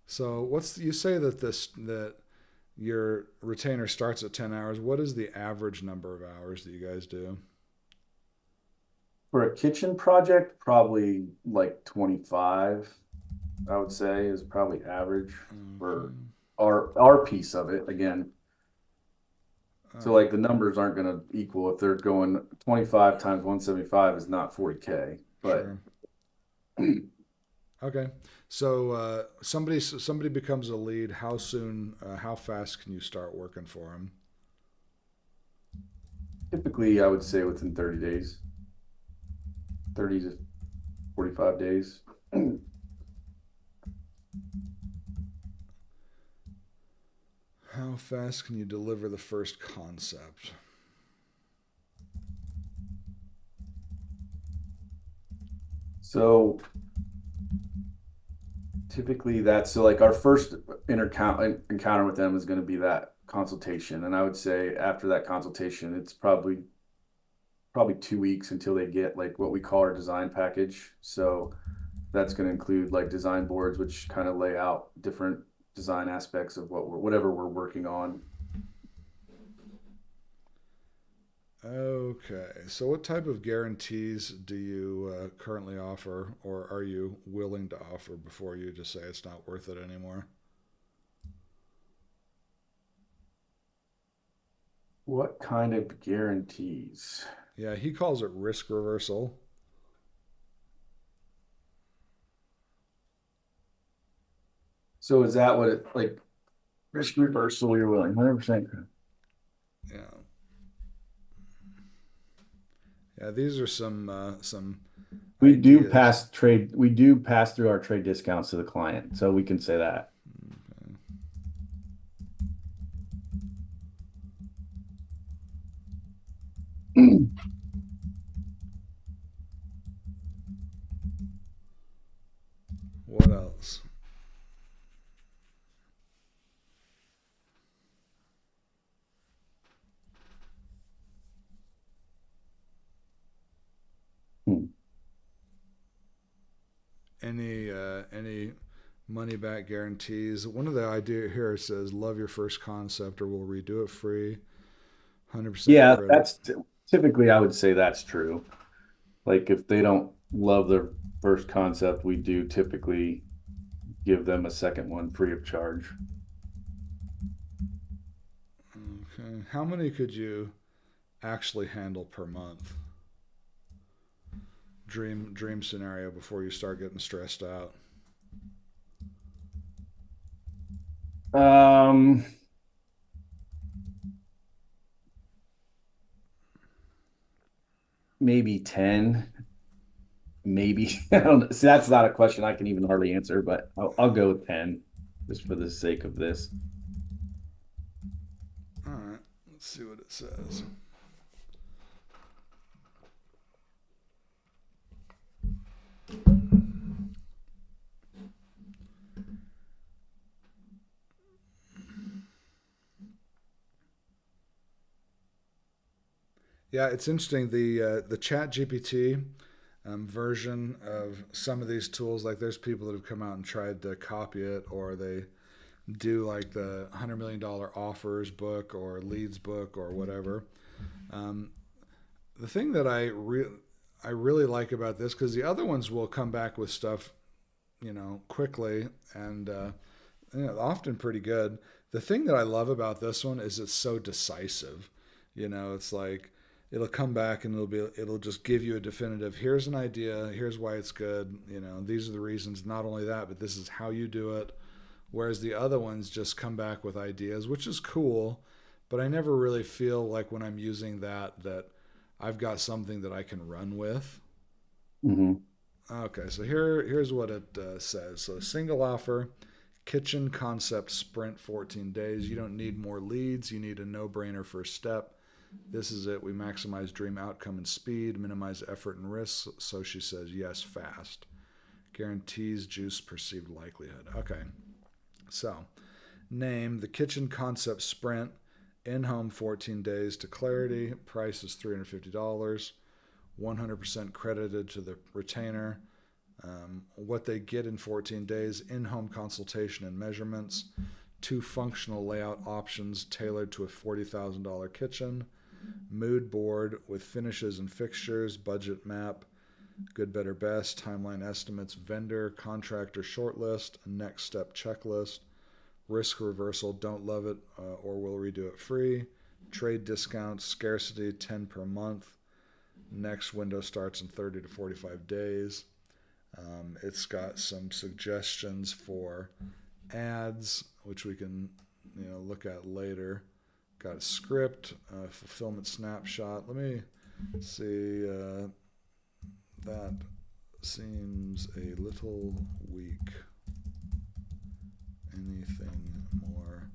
So you say that that your retainer starts at 10 hours. What is the average number of hours that you guys do? For a kitchen project, probably like 25, I would say is probably average Okay. for our piece of it. Again, All so right. like the numbers aren't going to equal if they're going 25 times 175 is not 40K, but Sure. Okay. So somebody becomes a lead. How soon? How fast can you start working for them? typically I would say within 30 days, 30 to 45 days. How fast can you deliver the first concept? So typically that's so like our first encounter with them is going to be that consultation. And I would say after that consultation, it's probably 2 weeks until they get like what we call our design package. So that's going to include like design boards, which kind of lay out different design aspects of whatever we're working on. Okay. So, what type of guarantees do you currently offer, or are you willing to offer before you just say it's not worth it anymore? What kind of guarantees? Yeah, he calls it risk reversal. So is that what it like risk reversal you're willing? 100%. Yeah. Yeah, these are some ideas. We do pass through our trade discounts to the client, so we can say that. Okay. What else? Any money back guarantees? One of the idea here says love your first concept or we'll redo it free. 100% Yeah, credit. typically I would say that's true. Like if they don't love their first concept, we do typically give them a second one free of charge. Okay. How many could you actually handle per month? Dream scenario before you start getting stressed out. Um, Maybe 10, maybe. I don't know. See, that's not a question I can even hardly answer, but I'll go with 10 just for the sake of this. All right. Let's see what it says. Yeah, it's interesting. The Chat GPT version of some of these tools, like there's people that have come out and tried to copy it, or they do like the $100 million offers book or leads book or whatever. Um, the thing that I really like about this, because the other ones will come back with stuff, quickly and often pretty good. The thing that I love about this one is it's so decisive. It's like it'll come back and it'll just give you a definitive. Here's an idea. Here's why it's good. These are the reasons. Not only that, but this is how you do it. Whereas the other ones just come back with ideas, which is cool, but I never really feel like when I'm using that I've got something that I can run with. Hmm. Okay, so here's what it says. So single offer, kitchen concept sprint 14 days. You don't need more leads. You need a no-brainer first step. This is it. We maximize dream outcome and speed, minimize effort and risk. So she says yes fast. Guarantees juice perceived likelihood. Okay, so name the kitchen concept sprint. In home 14 days to clarity. Price is $350. 100% credited to the retainer. What they get in 14 days: in home consultation and measurements, two functional layout options tailored to a $40,000 kitchen, mood board with finishes and fixtures, budget map, good, better, best, timeline estimates, vendor, contractor shortlist, next step checklist, risk reversal, don't love it or we'll redo it free, trade discounts, scarcity 10 per month, next window starts in 30 to 45 days. It's got some suggestions for ads, which we can look at later. Got a script, fulfillment snapshot. Let me see. That seems a little weak. Anything more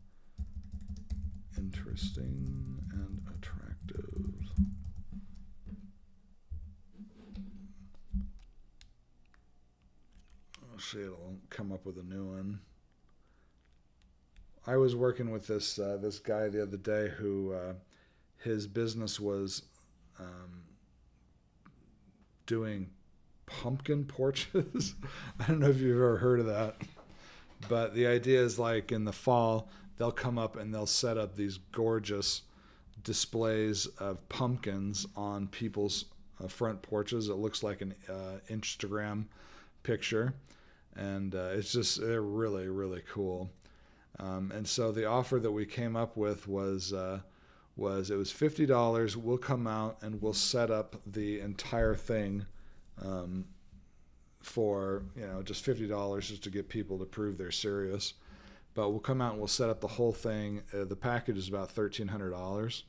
interesting and attractive? I'll see. It'll come up with a new one. I was working with this guy the other day who his business was um, doing pumpkin porches. I don't know if you've ever heard of that. But the idea is like in the fall, they'll come up and they'll set up these gorgeous displays of pumpkins on people's front porches. It looks like an Instagram picture, and it's just they're really really cool. And so the offer that we came up with was it was $50. We'll come out and we'll set up the entire thing um, for just $50 just to get people to prove they're serious. But we'll come out and we'll set up the whole thing. The package is about $1,300.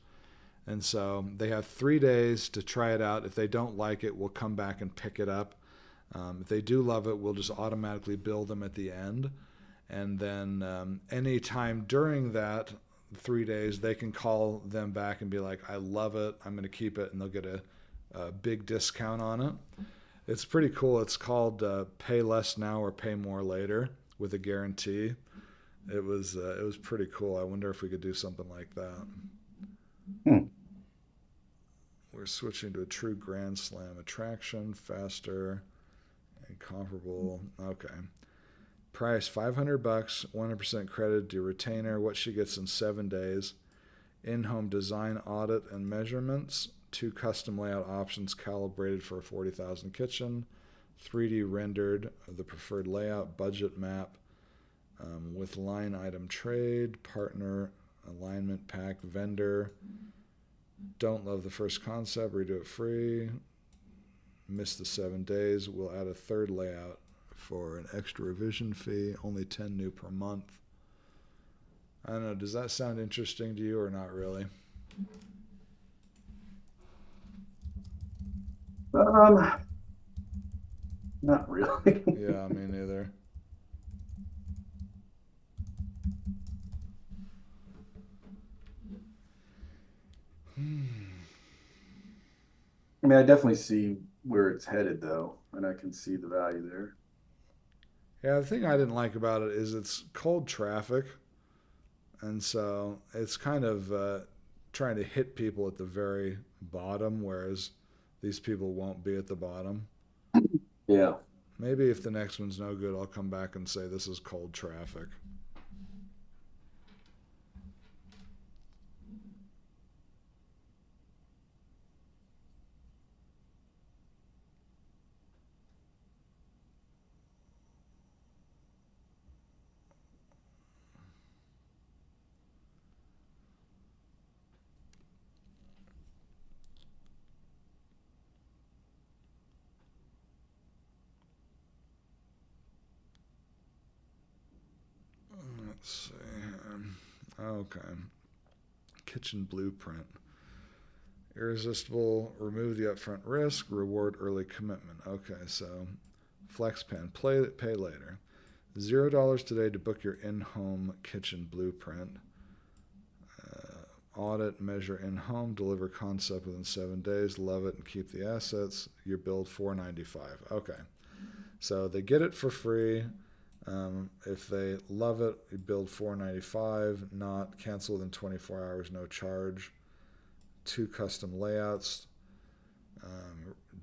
And so they have 3 days to try it out. If they don't like it, we'll come back and pick it up. If they do love it, we'll just automatically bill them at the end. And then any time during that 3 days, they can call them back and be like, I love it. I'm going to keep it. And they'll get a big discount on it. It's pretty cool. It's called Pay Less Now or Pay More Later with a guarantee. It was pretty cool. I wonder if we could do something like that. Hmm. We're switching to a true Grand Slam attraction, faster and comparable. Okay. Price $500, 100% credit to retainer. What she gets in 7 days. In-home design audit and measurements. 2 custom layout options calibrated for a 40,000 kitchen. 3D rendered of the preferred layout. Budget map with line item trade. Partner alignment pack. Vendor. Don't love the first concept. Redo it free. Miss the 7 days. We'll add a third layout for an extra revision fee. Only 10 new per month. I don't know. Does that sound interesting to you or not really? Um, Not really. Yeah, me neither. I mean, I definitely see where it's headed though, and I can see the value there. Yeah, the thing I didn't like about it is it's cold traffic, and so it's kind of trying to hit people at the very bottom, whereas these people won't be at the bottom. Yeah. Maybe if the next one's no good, I'll come back and say this is cold traffic. Let's see. Okay. Kitchen blueprint. Irresistible. Remove the upfront risk. Reward early commitment. Okay, so FlexPan. Pay later. $0 today to book your in-home kitchen blueprint. Audit, measure in-home, deliver concept within 7 days. Love it and keep the assets. Your bill $495. Okay, so they get it for free. If they love it, you build $495. Not cancel within 24 hours, no charge. 2 custom layouts.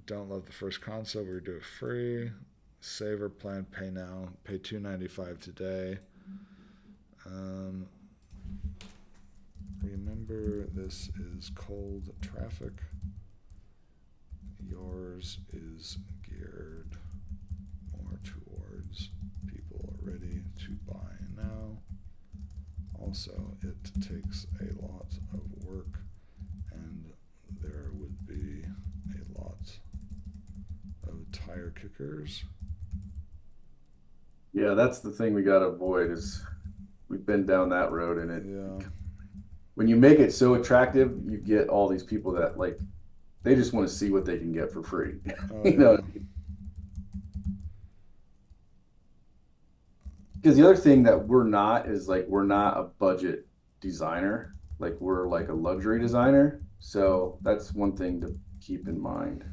Don't love the first concept, we do it free. Saver plan, pay now, pay $295 today. Remember, this is cold traffic. Yours is geared more towards people ready to buy now. Also, it takes a lot of work, and there would be a lot of tire kickers. Yeah, that's the thing we got to avoid is we've been down that road and it Yeah. when you make it so attractive, you get all these people that like they just want to see what they can get for free. Oh, You know, yeah. because the other thing that we're not is like we're not a budget designer. Like we're like a luxury designer. So that's one thing to keep in mind.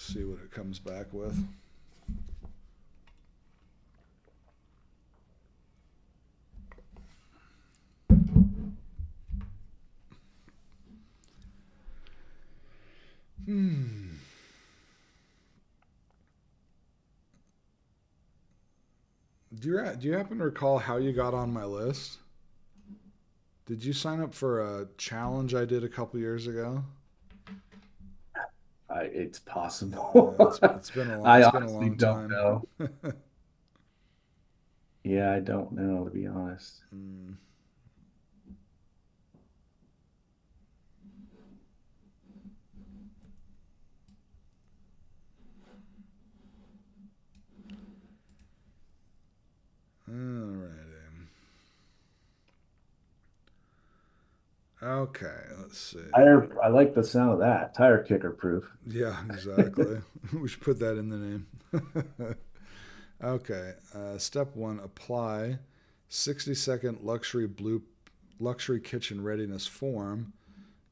see what it comes back with. Hmm. Do you happen to recall how you got on my list? Did you sign up for a challenge I did a couple years ago? It's possible. It's been I it's been a honestly long don't time. know. Yeah, I don't know, to be honest. Mm. Alrighty. Okay, let's see. I like the sound of that. Tire kicker proof. Yeah, exactly. We should put that in the name. Okay, step one: apply 60-second luxury kitchen readiness form.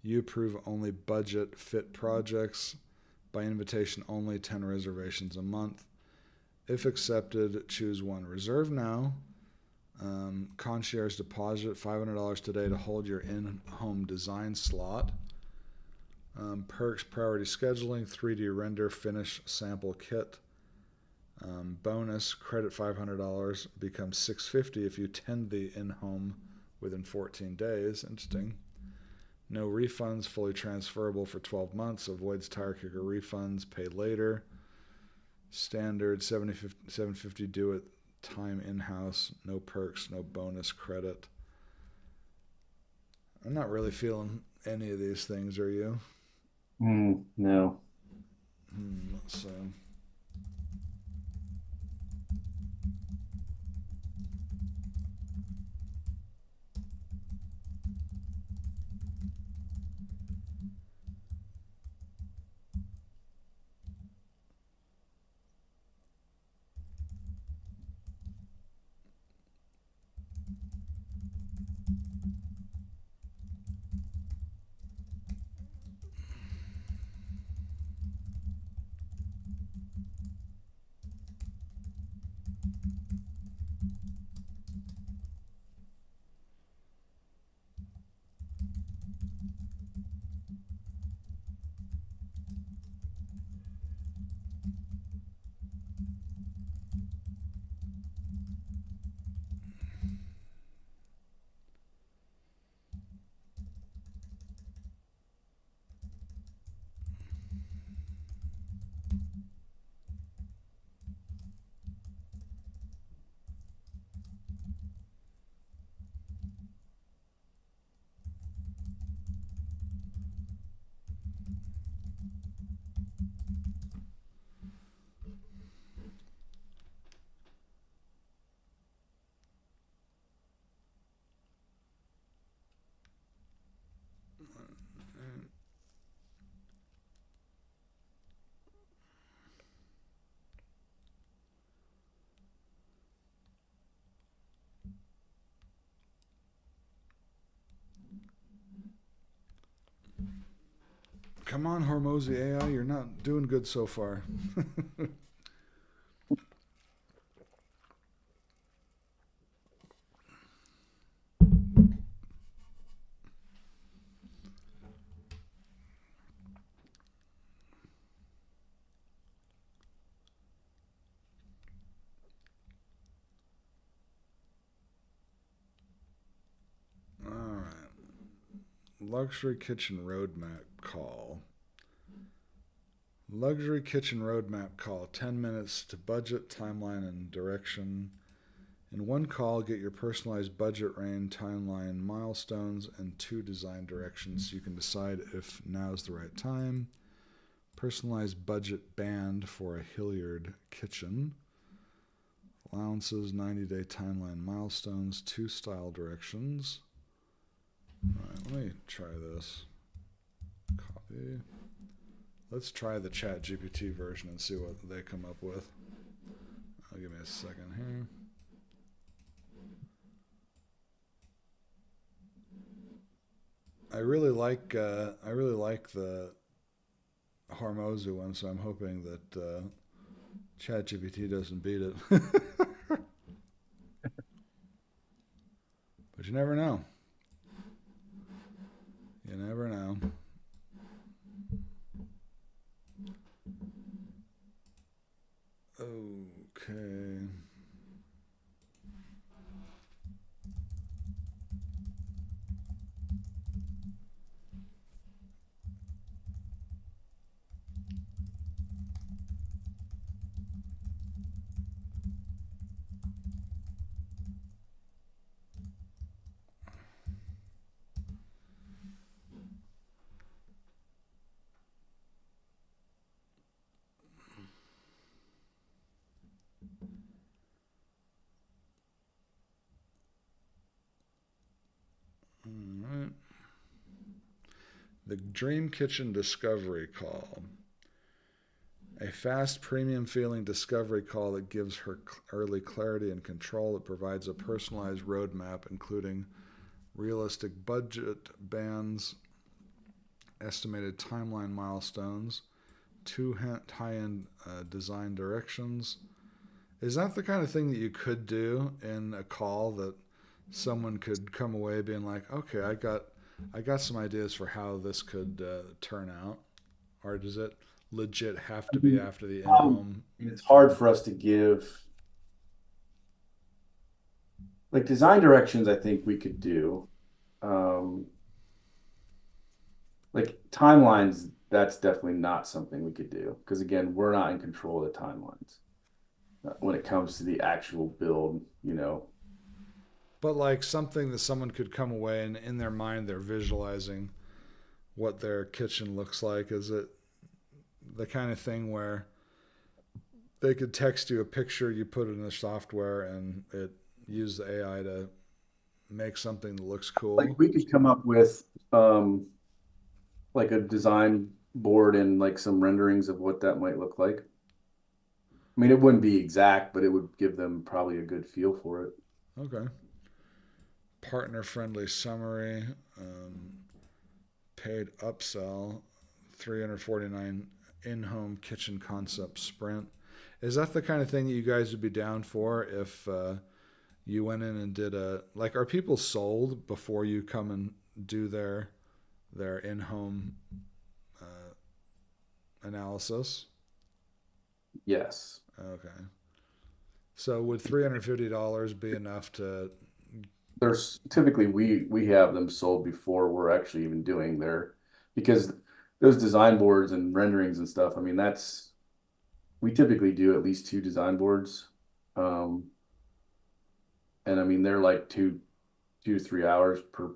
You approve only budget fit projects by invitation only, 10 reservations a month. If accepted, choose one. Reserve now. Concierge deposit $500 today to hold your in-home design slot. Perks: priority scheduling, 3D render, finish sample kit. Bonus: credit $500 becomes $650 if you tend the in-home within 14 days. Interesting. No refunds, fully transferable for 12 months. Avoids tire kicker refunds, pay later. Standard 750 do it time in-house. No perks, no bonus credit. I'm not really feeling any of these things, are you? No. Let's see. Come on, Hormozi AI, you're not doing good so far. All right. Luxury kitchen roadmap call. Luxury kitchen roadmap call. 10 minutes to budget, timeline, and direction. In one call, get your personalized budget range, timeline, milestones, and 2 design directions so you can decide if now's the right time. Personalized budget band for a Hilliard kitchen. Allowances, 90-day timeline, milestones, 2 style directions. All right, let me try this. Copy. Let's try the Chat GPT version and see what they come up with. Give me a second here. I really like the Hormozi one, so I'm hoping that ChatGPT doesn't beat it. But you never know. You never know. Okay. All right. The Dream Kitchen Discovery Call. A fast, premium feeling discovery call that gives her early clarity and control. It provides a personalized roadmap, including realistic budget bands, estimated timeline milestones, two high end design directions. Is that the kind of thing that you could do in a call that someone could come away being like, okay, I got some ideas for how this could turn out, or does it legit have I to be mean, after the in-home it's hard thing? for us to give like design directions. I think we could do um, like timelines. That's definitely not something we could do because again, we're not in control of the timelines when it comes to the actual build. But like something that someone could come away and in their mind they're visualizing what their kitchen looks like. Is it the kind of thing where they could text you a picture, you put it in the software, and it use the AI to make something that looks Like cool? we could come up with like a design board and like some renderings of what that might look like. I mean, it wouldn't be exact, but it would give them probably a good feel for it. Okay. Partner friendly summary, um, paid upsell, 349 in home kitchen concept sprint. Is that the kind of thing that you guys would be down for if you went in and did a like? Are people sold before you come and do their in home uh, analysis? Yes. Okay. So would $350 be enough to? There's typically we have them sold before we're actually even doing their because those design boards and renderings and stuff, I mean, that's we typically do at least two design boards. Um, and I mean they're like 2 to 3 hours per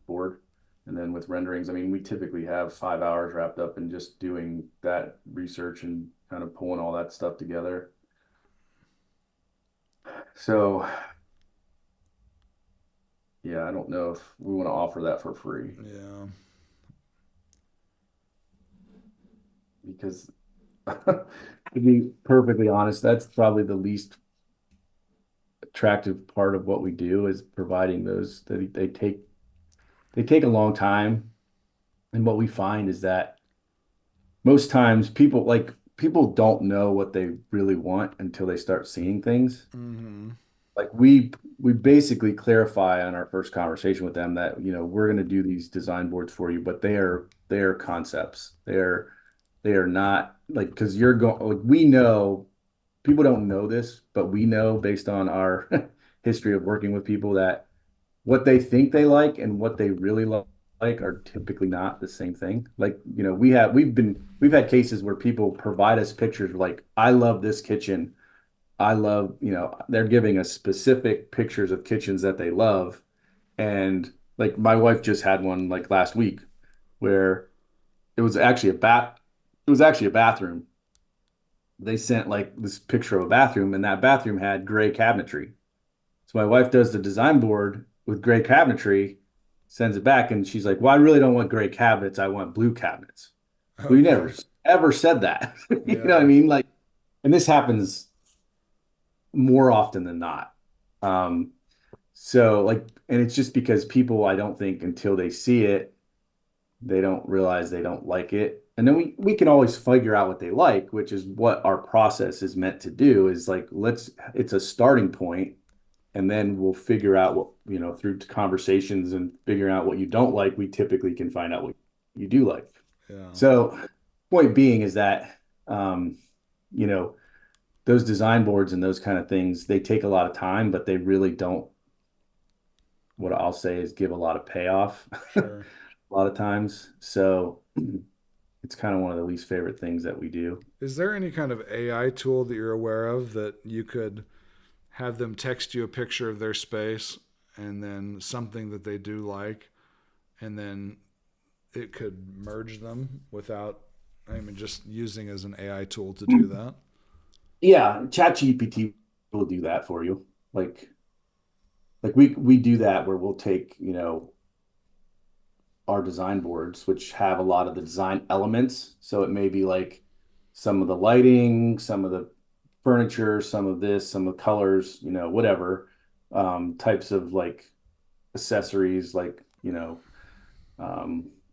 board. And then with renderings, I mean, we typically have 5 hours wrapped up in just doing that research and kind of pulling all that stuff together. So yeah, I don't know if we want to offer that for free Yeah. because to be perfectly honest, that's probably the least attractive part of what we do is providing those that they take a long time. And what we find is that most times people don't know what they really want until they start seeing things. Mm-hmm. Like we basically clarify on our first conversation with them that we're going to do these design boards for you, but they are concepts. They are not like because you're going like we know people don't know this, but we know based on our history of working with people that what they think they like and what they really like are typically not the same thing. Like, we've had cases where people provide us pictures like, I love this kitchen. I love, they're giving us specific pictures of kitchens that they love. And like my wife just had one like last week where it was actually a bathroom. They sent like this picture of a bathroom, and that bathroom had gray cabinetry. So my wife does the design board with gray cabinetry, sends it back, and she's like, "Well, I really don't want gray cabinets. I want blue cabinets." We never Okay. ever said that. You know what I Yeah. mean? Like, and this happens more often than not. So like, and it's just because people, I don't think until they see it, they don't realize they don't like it. And then we can always figure out what they like, which is what our process is meant to do, is like it's a starting point, and then we'll figure out what, through conversations and figuring out what you don't like, we typically can find out what you do like. Yeah. So point being is that um, you know, those design boards and those kind of things, they take a lot of time, but they really don't, what I'll say is, give a lot of payoff a Sure. lot of times. So it's kind of one of the least favorite things that we do. Is there any kind of AI tool that you're aware of that you could have them text you a picture of their space and then something that they do like, and then it could merge them without, I mean, just using as an AI tool to do that? Yeah, Chat GPT will do that for you. Like we do that where we'll take, our design boards, which have a lot of the design elements. So it may be like some of the lighting, some of the furniture, some of this, some of the colors, whatever, types of like accessories, like,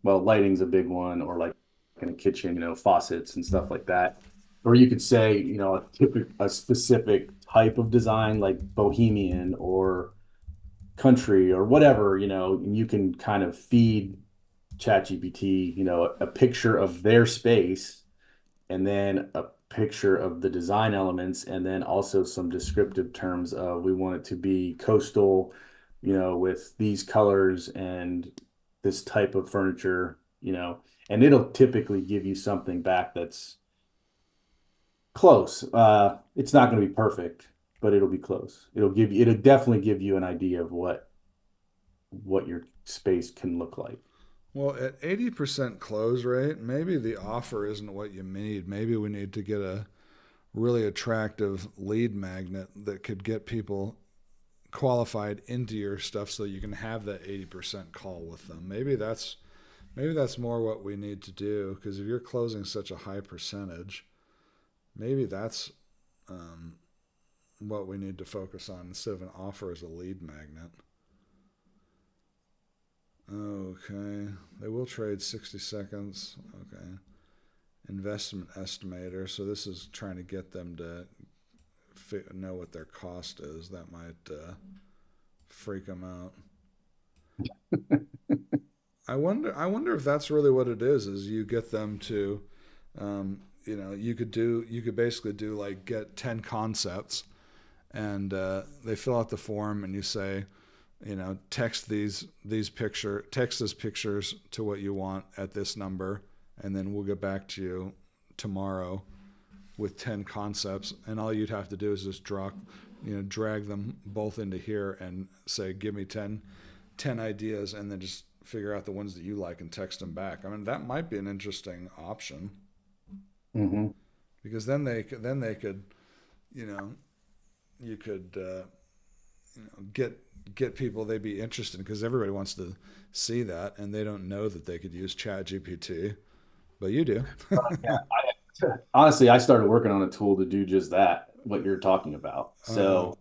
well, lighting's a big one, or like in a kitchen, faucets and stuff like that. Or you could say, a specific type of design, like bohemian or country or whatever, and you can kind of feed ChatGPT, a picture of their space, and then a picture of the design elements, and then also some descriptive terms of, we want it to be coastal, with these colors and this type of furniture, and it'll typically give you something back that's close. It's not going to be perfect, but it'll be close. It'll definitely give you an idea of what your space can look like. Well, at 80% close rate, maybe the offer isn't what you need. Maybe we need to get a really attractive lead magnet that could get people qualified into your stuff so you can have that 80% call with them. Maybe that's more what we need to do, because if you're closing such a high percentage, maybe that's um, what we need to focus on instead of an offer as a lead magnet. Okay. They will trade 60 seconds. Okay. Investment estimator. So this is trying to get them to know what their cost is. That might freak them out. I wonder if that's really what it is. Is you get them to, you could basically do like get 10 concepts, and they fill out the form, and you say, text this pictures to what you want at this number, and then we'll get back to you tomorrow with 10 concepts, and all you'd have to do is just drag them both into here and say, give me 10 ideas, and then just figure out the ones that you like and text them back. I mean, that might be an interesting option, Mm-hmm. because then they could, you know, you could get people, they'd be interested, because everybody wants to see that, and they don't know that they could use Chat GPT, but you do. Yeah. Honestly, I started working on a tool to do just that, what you're talking about. uh, So,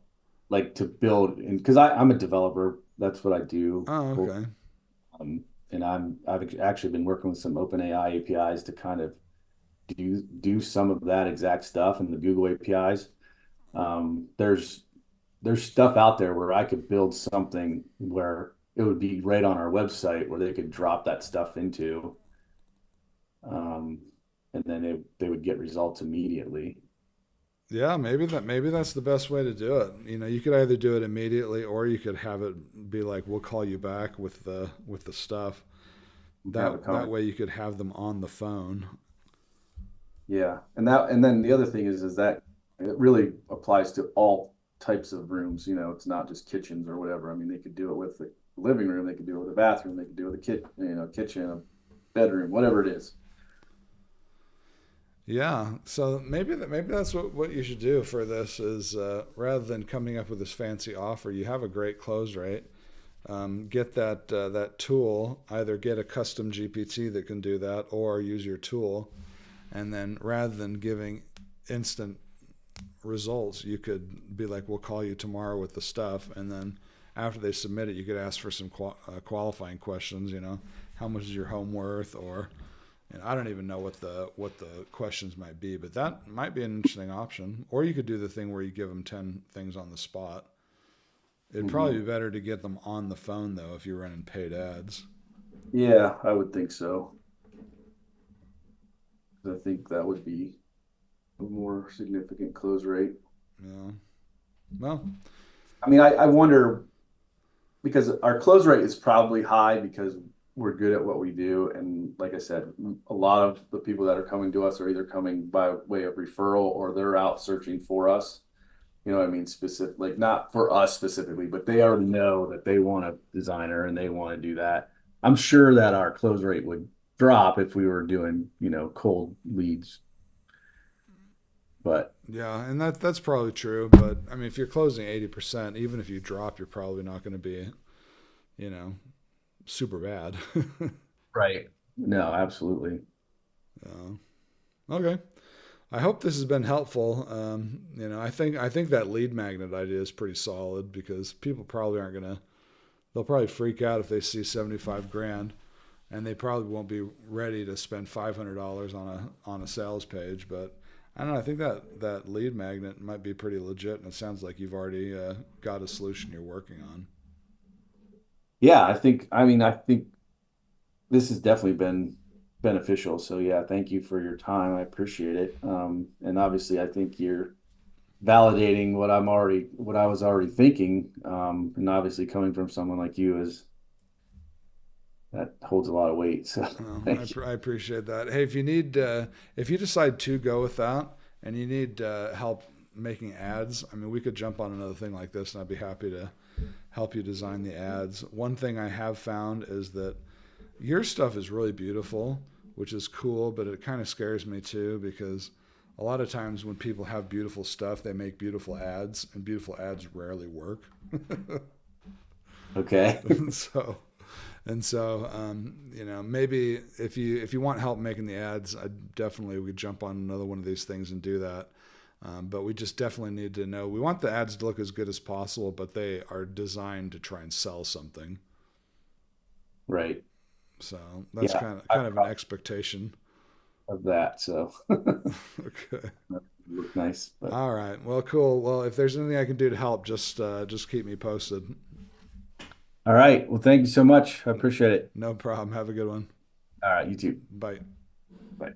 like, to build, and because I'm a developer, that's what I do. oh, okay. And I've actually been working with some OpenAI APIs to kind of do some of that exact stuff in the Google APIs. There's stuff out there where I could build something where it would be right on our website where they could drop that stuff into, um, and then they would get results immediately. Yeah, maybe that's the best way to do it. You could either do it immediately, or you could have it be like, we'll call you back with the stuff. Have a That comment. way you could have them on the phone. Yeah, and then the other thing is that it really applies to all types of rooms. It's not just kitchens or whatever. I mean, they could do it with the living room, they could do it with a bathroom, they could do it with a kitchen, a bedroom, whatever it is. Yeah, so maybe that's what you should do for this is, rather than coming up with this fancy offer, you have a great close rate. Get that tool. Either get a custom GPT that can do that, or use your tool, and then rather than giving instant results, you could be like, we'll call you tomorrow with the stuff, and then after they submit it, you could ask for some qualifying questions. how much is your home worth, or I don't even know what the questions might be, but that might be an interesting option. Or you could do the thing where you give them 10 things on the spot. It'd probably Hmm. be better to get them on the phone though if you're running paid ads. Yeah, I would think so. I think that would be a more significant close rate. Yeah. Well, I mean, I wonder because our close rate is probably high because we're good at what we do. And like I said, a lot of the people that are coming to us are either coming by way of referral or they're out searching for us. You know what I mean? Specific, like not for us specifically, but they already know that they want a designer and they want to do that. I'm sure that our close rate would drop if we were doing, cold leads. But yeah, and that's probably true. But I mean, if you're closing 80%, even if you drop, you're probably not going to be, you know, super bad. right. No, absolutely. Okay. I hope this has been helpful. I think that lead magnet idea is pretty solid because people probably aren't gonna. They'll probably freak out if they see 75 grand, and they probably won't be ready to spend $500 on a sales page. But I don't know. I think that lead magnet might be pretty legit, and it sounds like you've already got a solution you're working on. Yeah, I think this has definitely been beneficial. So yeah, thank you for your time. I appreciate it. And obviously I think you're validating what I was already thinking. And obviously coming from someone like you is that holds a lot of weight. So thank you. I appreciate that. Hey, if you decide to go with that and you need help making ads, I mean, we could jump on another thing like this, and I'd be happy to help you design the ads. One thing I have found is that your stuff is really beautiful, which is cool, but it kind of scares me too because a lot of times when people have beautiful stuff, they make beautiful ads, and beautiful ads rarely work. Okay. so maybe if you want help making the ads, I definitely we could jump on another one of these things and do that. But we just definitely need to know. We want the ads to look as good as possible, but they are designed to try and sell something. Right. So that's Yeah. kind of an expectation. Of that. So Okay. look nice. But All right. Well, cool. Well, if there's anything I can do to help, just keep me posted. all right. Well, thank you so much. I appreciate it. No problem. Have a good one. All right, you too. Bye. Bye.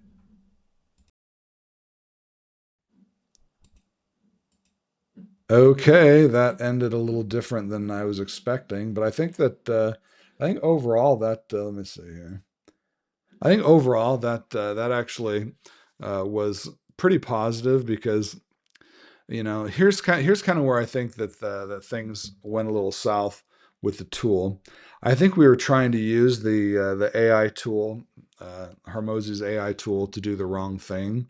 Okay, that ended a little different than I was expecting, but I think overall that let me see here. I think overall that actually was pretty positive because here's kind of where I think that things went a little south with the tool. I think we were trying to use the AI tool, Hormozi's AI tool, to do the wrong thing.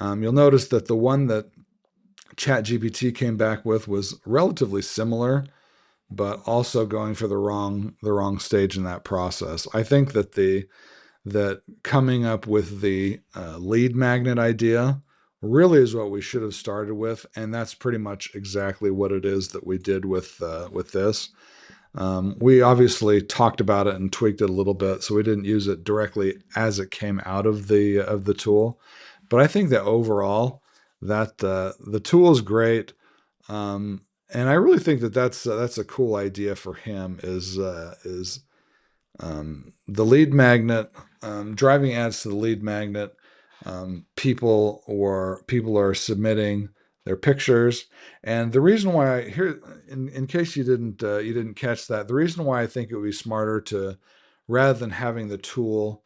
You'll notice that the one that ChatGPT came back with was relatively similar, but also going for the wrong stage in that process. I think that coming up with the lead magnet idea really is what we should have started with, and that's pretty much exactly what it is that we did with this. We obviously talked about it and tweaked it a little bit, so we didn't use it directly as it came out of the tool. But I think that overall, that the tool is great, and I really think that that's a cool idea for him. Is the lead magnet, driving ads to the lead magnet. People are submitting their pictures, and the reason why here, in case you didn't catch that, the reason why I think it would be smarter to rather than having the tool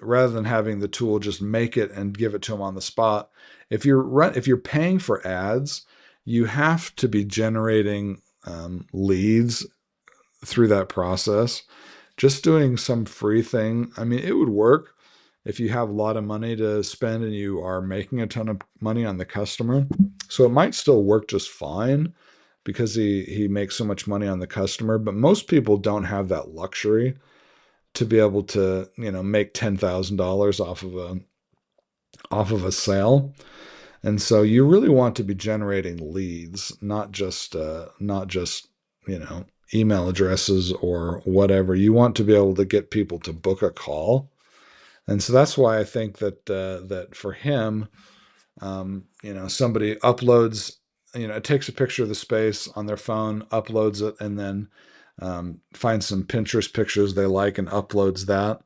rather than having the tool just make it and give it to them on the spot. If you're paying for ads, you have to be generating leads through that process. Just doing some free thing, I mean, it would work if you have a lot of money to spend and you are making a ton of money on the customer. So it might still work just fine because he makes so much money on the customer. But most people don't have that luxury to be able to make $10,000 off of a sale. And so you really want to be generating leads, not just email addresses or whatever. You want to be able to get people to book a call. And so that's why I think that for him, somebody uploads, it takes a picture of the space on their phone, uploads it, and then finds some Pinterest pictures they like and uploads that.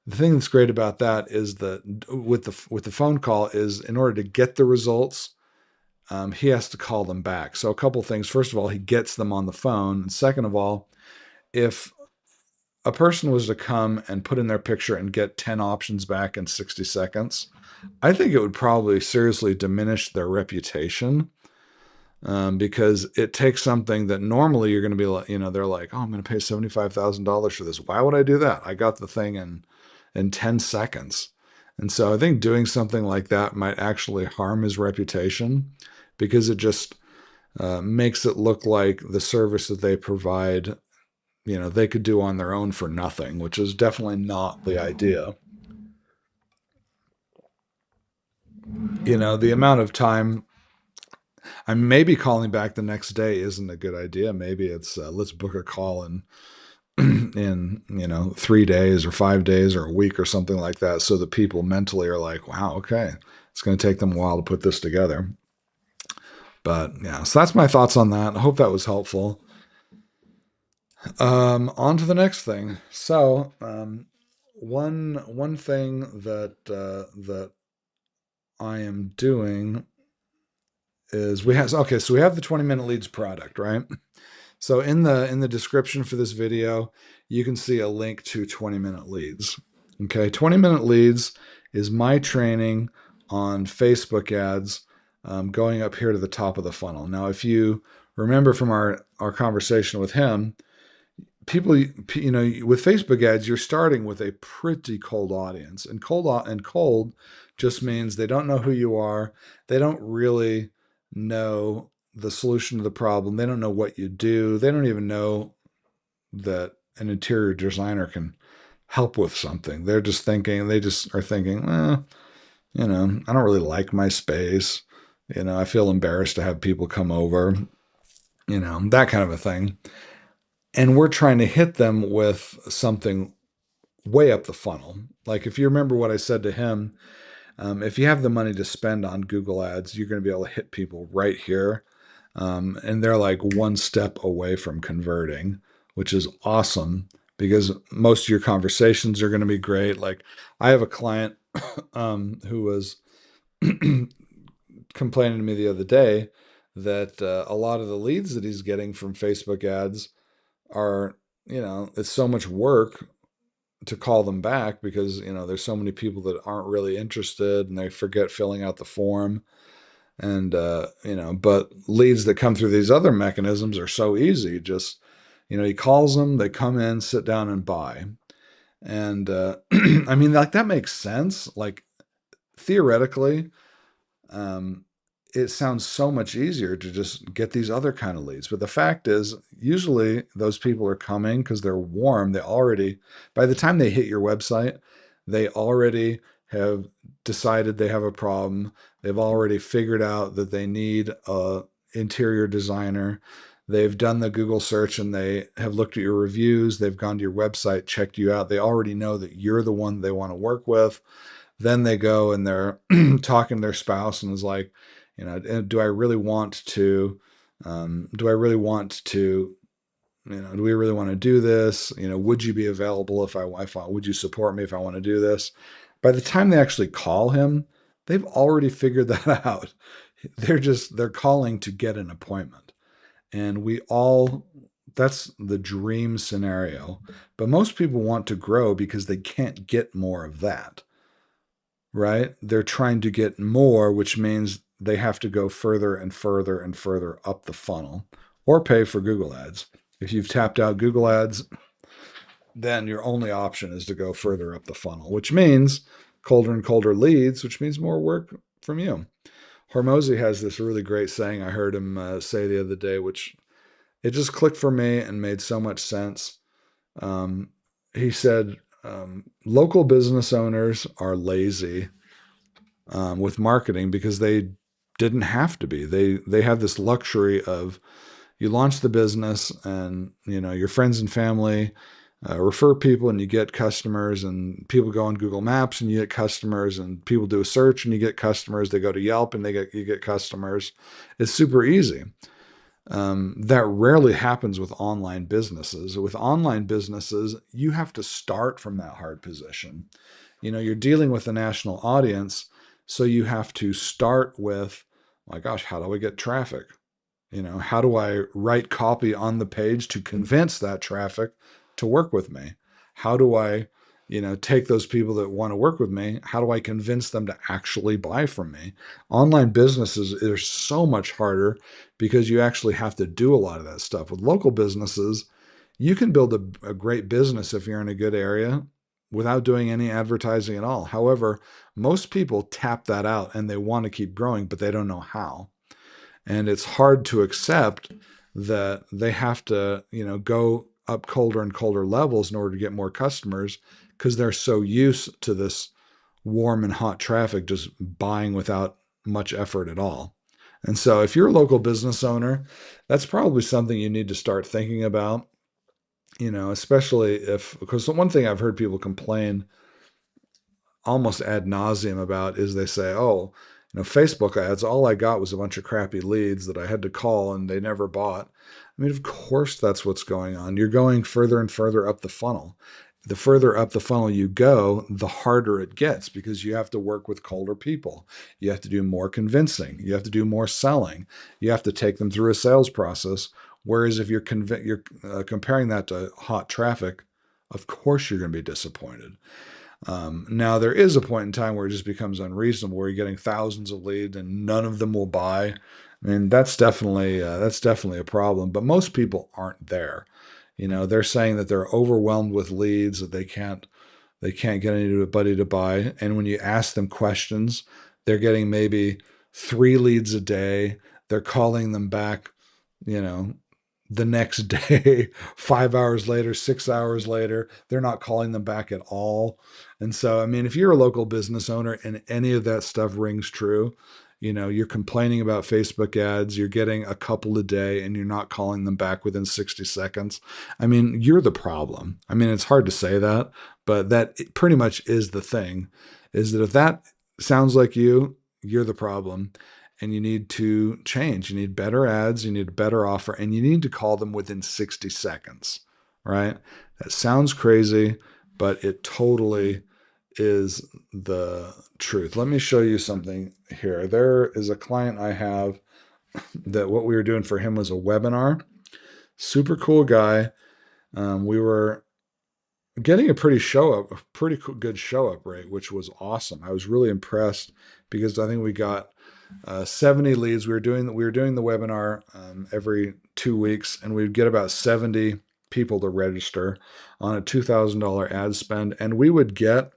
The thing that's great about that is that with the phone call is in order to get the results, he has to call them back. So a couple things. First of all, he gets them on the phone, and second of all, if a person was to come and put in their picture and get 10 options back in 60 seconds, I think it would probably seriously diminish their reputation, because it takes something that normally you're going to be like, they're like, oh, I'm going to pay $75,000 for this. Why would I do that? I got the thing in 10 seconds. And so I think doing something like that might actually harm his reputation because it just makes it look like the service that they provide, they could do on their own for nothing, which is definitely not the idea. The amount of time I maybe calling back the next day isn't a good idea. Maybe it's let's book a call in in 3 days or 5 days or a week or something like that, so that people mentally are like, wow, okay, it's going to take them a while to put this together. But yeah, so that's my thoughts on that. I hope that was helpful. On to the next thing. So one thing that I am doing is we have the 20-minute leads product, right? So in the description for this video, you can see a link to 20-minute leads. Okay, 20-minute leads is my training on Facebook ads, going up here to the top of the funnel. Now, if you remember from our conversation with him, people, with Facebook ads, you're starting with a pretty cold audience, and cold just means they don't know who you are. They don't really know the solution to the problem. They don't know what you do. They don't even know that an interior designer can help with something. They just are thinking, I don't really like my space. I feel embarrassed to have people come over, that kind of a thing. And we're trying to hit them with something way up the funnel. Like if you remember what I said to him, if you have the money to spend on Google Ads, you're going to be able to hit people right here. And they're like one step away from converting, which is awesome because most of your conversations are going to be great. Like I have a client who was complaining to me the other day that a lot of the leads that he's getting from Facebook ads are, it's so much work to call them back because, there's so many people that aren't really interested and they forget filling out the form. And, but leads that come through these other mechanisms are so easy. Just, he calls them, they come in, sit down and buy. And, I mean, like that makes sense. Like theoretically, um, it sounds so much easier to just get these other kind of leads. But the fact is, usually those people are coming because they're warm. By the time they hit your website, they already have decided they have a problem. They've already figured out that they need a interior designer. They've done the Google search and they have looked at your reviews. They've gone to your website, checked you out. They already know that you're the one they want to work with. Then they go and they're talking to their spouse and is like, do I really want to, do I really want to, do we really want to do this? Would you be available would you support me if I want to do this? By the time they actually call him, they've already figured that out. They're calling to get an appointment. And that's the dream scenario. But most people want to grow because they can't get more of that, right? They're trying to get more, which means they have to go further and further and further up the funnel or pay for Google Ads. If you've tapped out Google Ads, then your only option is to go further up the funnel, which means colder and colder leads, which means more work from you. Hormozi has this really great saying I heard him say the other day, which it just clicked for me and made so much sense. He said, local business owners are lazy with marketing because they didn't have to be. They have this luxury of you launch the business, and your friends and family refer people, and you get customers, and people go on Google Maps and you get customers, and people do a search and you get customers. They go to Yelp and you get customers. It's super easy. That rarely happens with online businesses. With online businesses, you have to start from that hard position. You're dealing with a national audience, so you have to start with, my gosh, how do I get traffic? How do I write copy on the page to convince that traffic to work with me? How do I, take those people that want to work with me? How do I convince them to actually buy from me? Online businesses are so much harder because you actually have to do a lot of that stuff. With local businesses, you can build a great business if you're in a good area without doing any advertising at all. However, most people tap that out and they want to keep growing, but they don't know how. And it's hard to accept that they have to, go up colder and colder levels in order to get more customers because they're so used to this warm and hot traffic just buying without much effort at all. And so if you're a local business owner, that's probably something you need to start thinking about, especially if, because the one thing I've heard people complain almost ad nauseum about is they say, oh, Facebook ads, all I got was a bunch of crappy leads that I had to call and they never bought. I mean, of course, that's what's going on. You're going further and further up the funnel. The further up the funnel you go, the harder it gets because you have to work with colder people. You have to do more convincing. You have to do more selling. You have to take them through a sales process. Whereas if you're comparing that to hot traffic, of course you're going to be disappointed. Now there is a point in time where it just becomes unreasonable, where you're getting thousands of leads and none of them will buy. I mean, that's definitely a problem. But most people aren't there. They're saying that they're overwhelmed with leads, that they can't get anybody to buy. And when you ask them questions, they're getting maybe 3 leads a day. They're calling them back, you know, the next day, 5 hours later, 6 hours later. They're not calling them back at all. And so, I mean, if you're a local business owner and any of that stuff rings true, you're complaining about Facebook ads, you're getting a couple a day and you're not calling them back within 60 seconds. I mean, you're the problem. I mean, it's hard to say that, but that pretty much is the thing, is that if that sounds like you're the problem and you need to change. You need better ads, you need a better offer, and you need to call them within 60 seconds, right? That sounds crazy, but it totally is the truth. Let me show you something here. There is a client I have that what we were doing for him was a webinar. Super cool guy. We were getting a pretty good show up rate, which was awesome. I was really impressed because I think we got 70 leads. We were doing the webinar every 2 weeks, and we'd get about 70 people to register on a $2,000 ad spend, and we would get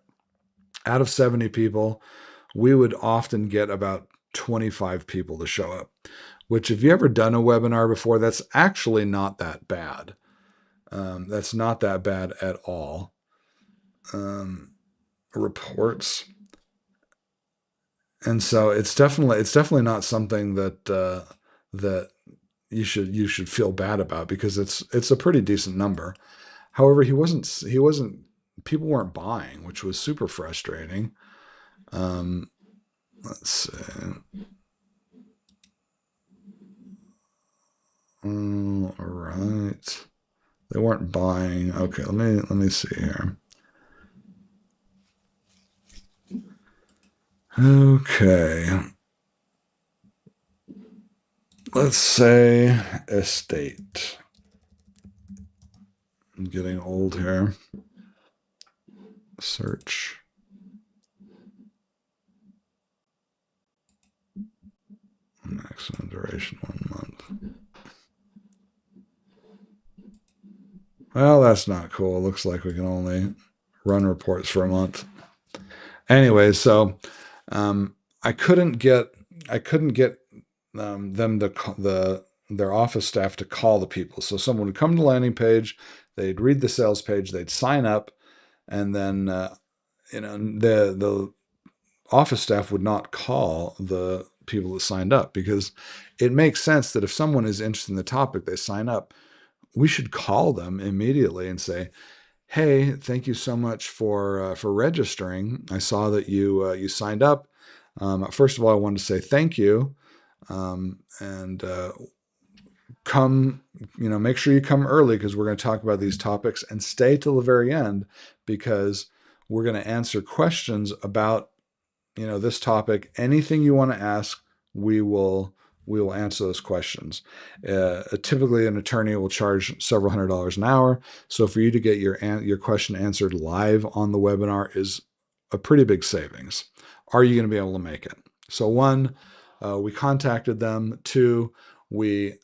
out of 70 people, we would often get about 25 people to show up. Which, if you ever done a webinar before, that's actually not that bad. That's not that bad at all. Reports, and so it's definitely not something that you should feel bad about because it's a pretty decent number. However, he wasn't people weren't buying, which was super frustrating. Um, let's see. All right, they weren't buying. Okay, let me see here. Okay, let's say estate. I'm getting old here. Search. Maximum duration 1 month. Well, that's not cool. It looks like we can only run reports for a month. Anyway, so um, I couldn't get I couldn't get them to their office staff to call the people. So someone would come to the landing page, they'd read the sales page, they'd sign up, and then the office staff would not call the people that signed up, because it makes sense that if someone is interested in the topic, they sign up, we should call them immediately and say, "Hey, thank you so much for registering. I saw that you signed up. First of all, I wanted to say thank you, and come, make sure you come early because we're going to talk about these topics, and stay till the very end because we're going to answer questions about this topic. Anything you want to ask, we will we will answer those questions. Typically, an attorney will charge several $100s an hour. So for you to get your question answered live on the webinar is a pretty big savings. Are you going to be able to make it? So one, we contacted them. Two, we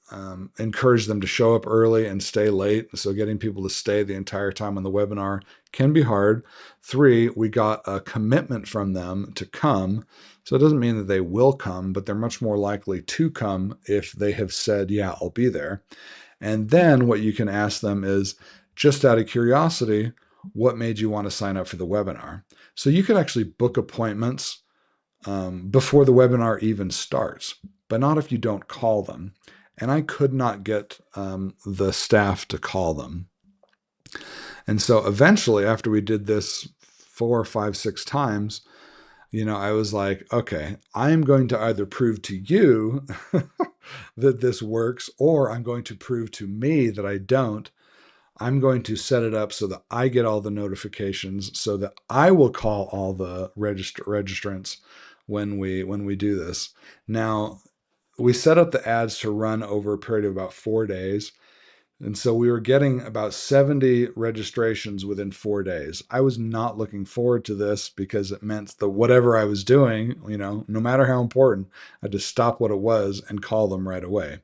encouraged them to show up early and stay late. So getting people to stay the entire time on the webinar can be hard. Three, we got a commitment from them to come. So it doesn't mean that they will come, but they're much more likely to come if they have said, yeah, I'll be there. And then what you can ask them is, just out of curiosity, what made you want to sign up for the webinar? So you can actually book appointments before the webinar even starts, but not if you don't call them. And I could not get the staff to call them. And so eventually, after we did this 4, 5, 6 times, I was like, okay, I'm going to either prove to you that this works, or I'm going to prove to me that I don't. I'm going to set it up so that I get all the notifications, so that I will call all the registrants when we do this. Now, we set up the ads to run over a period of about 4 days. And so we were getting about 70 registrations within 4 days. I was not looking forward to this because it meant that whatever I was doing, no matter how important, I had to stop what it was and call them right away.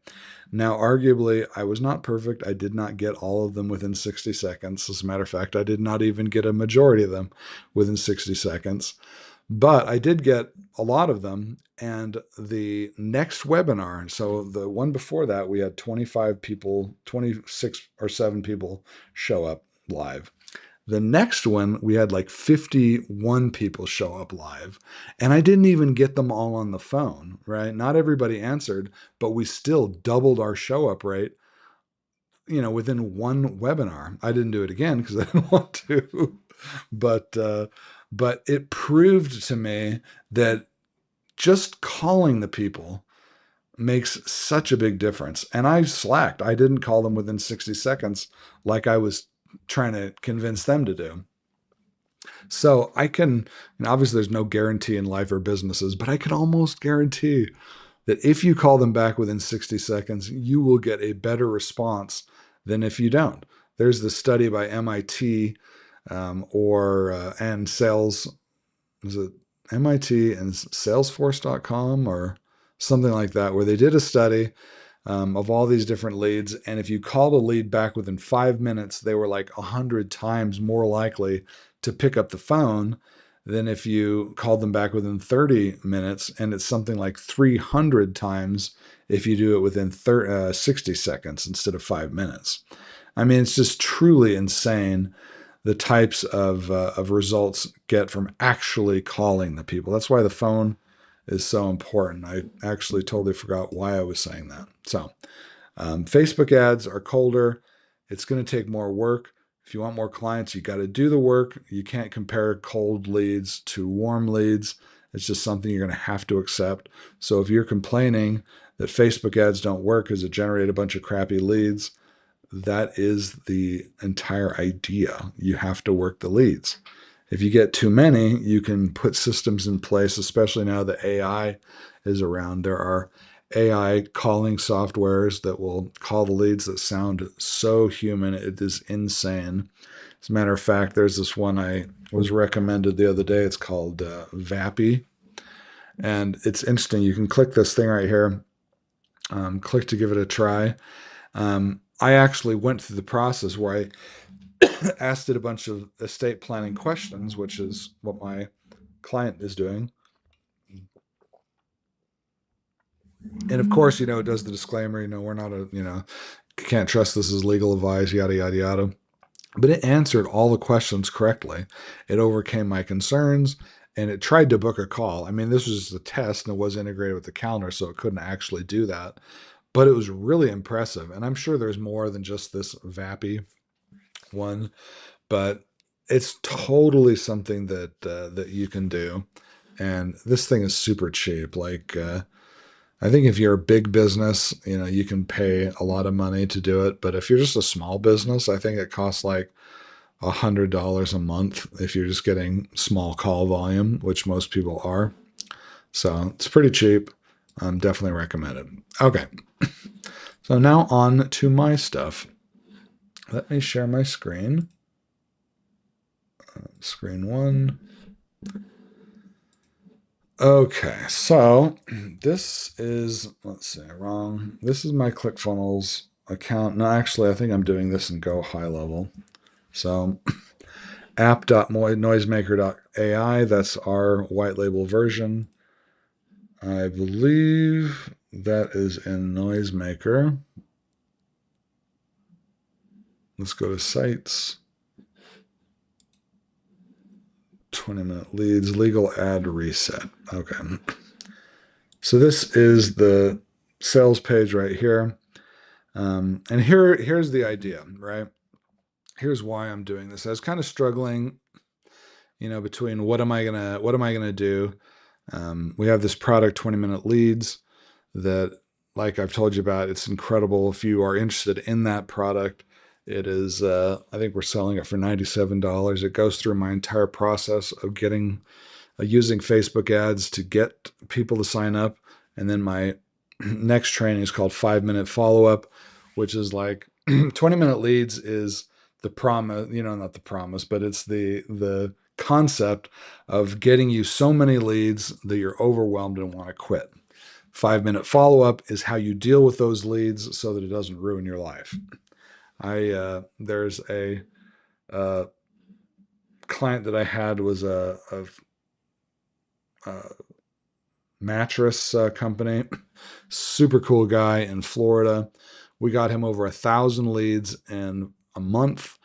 Now, arguably, I was not perfect. I did not get all of them within 60 seconds. As a matter of fact, I did not even get a majority of them within 60 seconds. But I did get a lot of them. And the next webinar, so the one before that, we had 25 people, 26 or 7 people show up live. The next one, we had like 51 people show up live. And I didn't even get them all on the phone, right? Not everybody answered, but we still doubled our show up rate, within one webinar. I didn't do it again because I didn't want to. But but it proved to me that just calling the people makes such a big difference. And I slacked. I didn't call them within 60 seconds like I was trying to convince them to do. So I can, and obviously there's no guarantee in life or businesses, but I can almost guarantee that if you call them back within 60 seconds, you will get a better response than if you don't. There's this study by MIT and sales, is it MIT and Salesforce.com or something like that, where they did a study of all these different leads. And if you called a lead back within 5 minutes, they were like 100 times more likely to pick up the phone than if you called them back within 30 minutes. And it's something like 300 times if you do it within 60 seconds instead of 5 minutes. I mean, it's just truly insane the types of results get from actually calling the people. That's why the phone is so important. I actually totally forgot why I was saying that. So, Facebook ads are colder. It's going to take more work. If you want more clients, you got to do the work. You can't compare cold leads to warm leads. It's just something you're going to have to accept. So if you're complaining that Facebook ads don't work because it generate a bunch of crappy leads, that is the entire idea. You have to work the leads. If you get too many, you can put systems in place, especially now that AI is around. There are AI calling softwares that will call the leads that sound so human. It is insane. As a matter of fact, there's this one I was recommended the other day. It's called Vappy. And it's interesting. You can click this thing right here, click to give it a try. I actually went through the process where I asked it a bunch of estate planning questions, which is what my client is doing. And of course, it does the disclaimer, we're not can't trust this as legal advice, yada, yada, yada. But it answered all the questions correctly. It overcame my concerns. and it tried to book a call. I mean, this was just a test and it was integrated with the calendar, so it couldn't actually do that. But it was really impressive. And I'm sure there's more than just this Vappy one, but it's totally something that you can do. And this thing is super cheap. Like, I think if you're a big business, you can pay a lot of money to do it. But if you're just a small business, I think it costs like $100 a month if you're just getting small call volume, which most people are. So it's pretty cheap. Definitely recommended. Okay, so now on to my stuff. Let me share my screen. Screen one. Okay, so this is, let's see, wrong. This is my ClickFunnels account. No, actually, I think I'm doing this in Go high level. So app.noisemaker.ai, that's our white label version. I believe that is in Noisemaker. Let's go to sites. 20-minute leads, legal ad reset. Okay. So this is the sales page right here. And here's the idea, right? Here's why I'm doing this. I was kind of struggling, between what am I gonna do. We have this product, 20-minute leads, that, like I've told you about, it's incredible. If you are interested in that product, it is. I think we're selling it for $97. It goes through my entire process of getting using Facebook ads to get people to sign up, and then my next training is called 5 minute follow up, which is like 20-minute leads is the promise, not the promise, but it's the concept of getting you so many leads that you're overwhelmed and want to quit. 5 minute follow up is how you deal with those leads so that it doesn't ruin your life. There's a client that I had was a mattress company, super cool guy in Florida. We got him over 1,000 leads in a month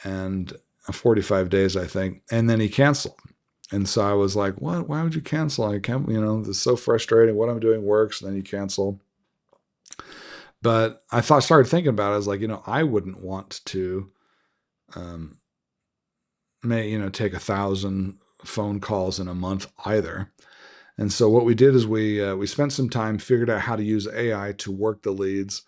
and 45 days, I think. And then he canceled. And so I was like, what? Why would you cancel? I can't, this is so frustrating. What I'm doing works. And then you cancel. But started thinking about it. I was like, I wouldn't want to, um, take 1,000 phone calls in a month either. And so what we did is we spent some time, figured out how to use AI to work the leads,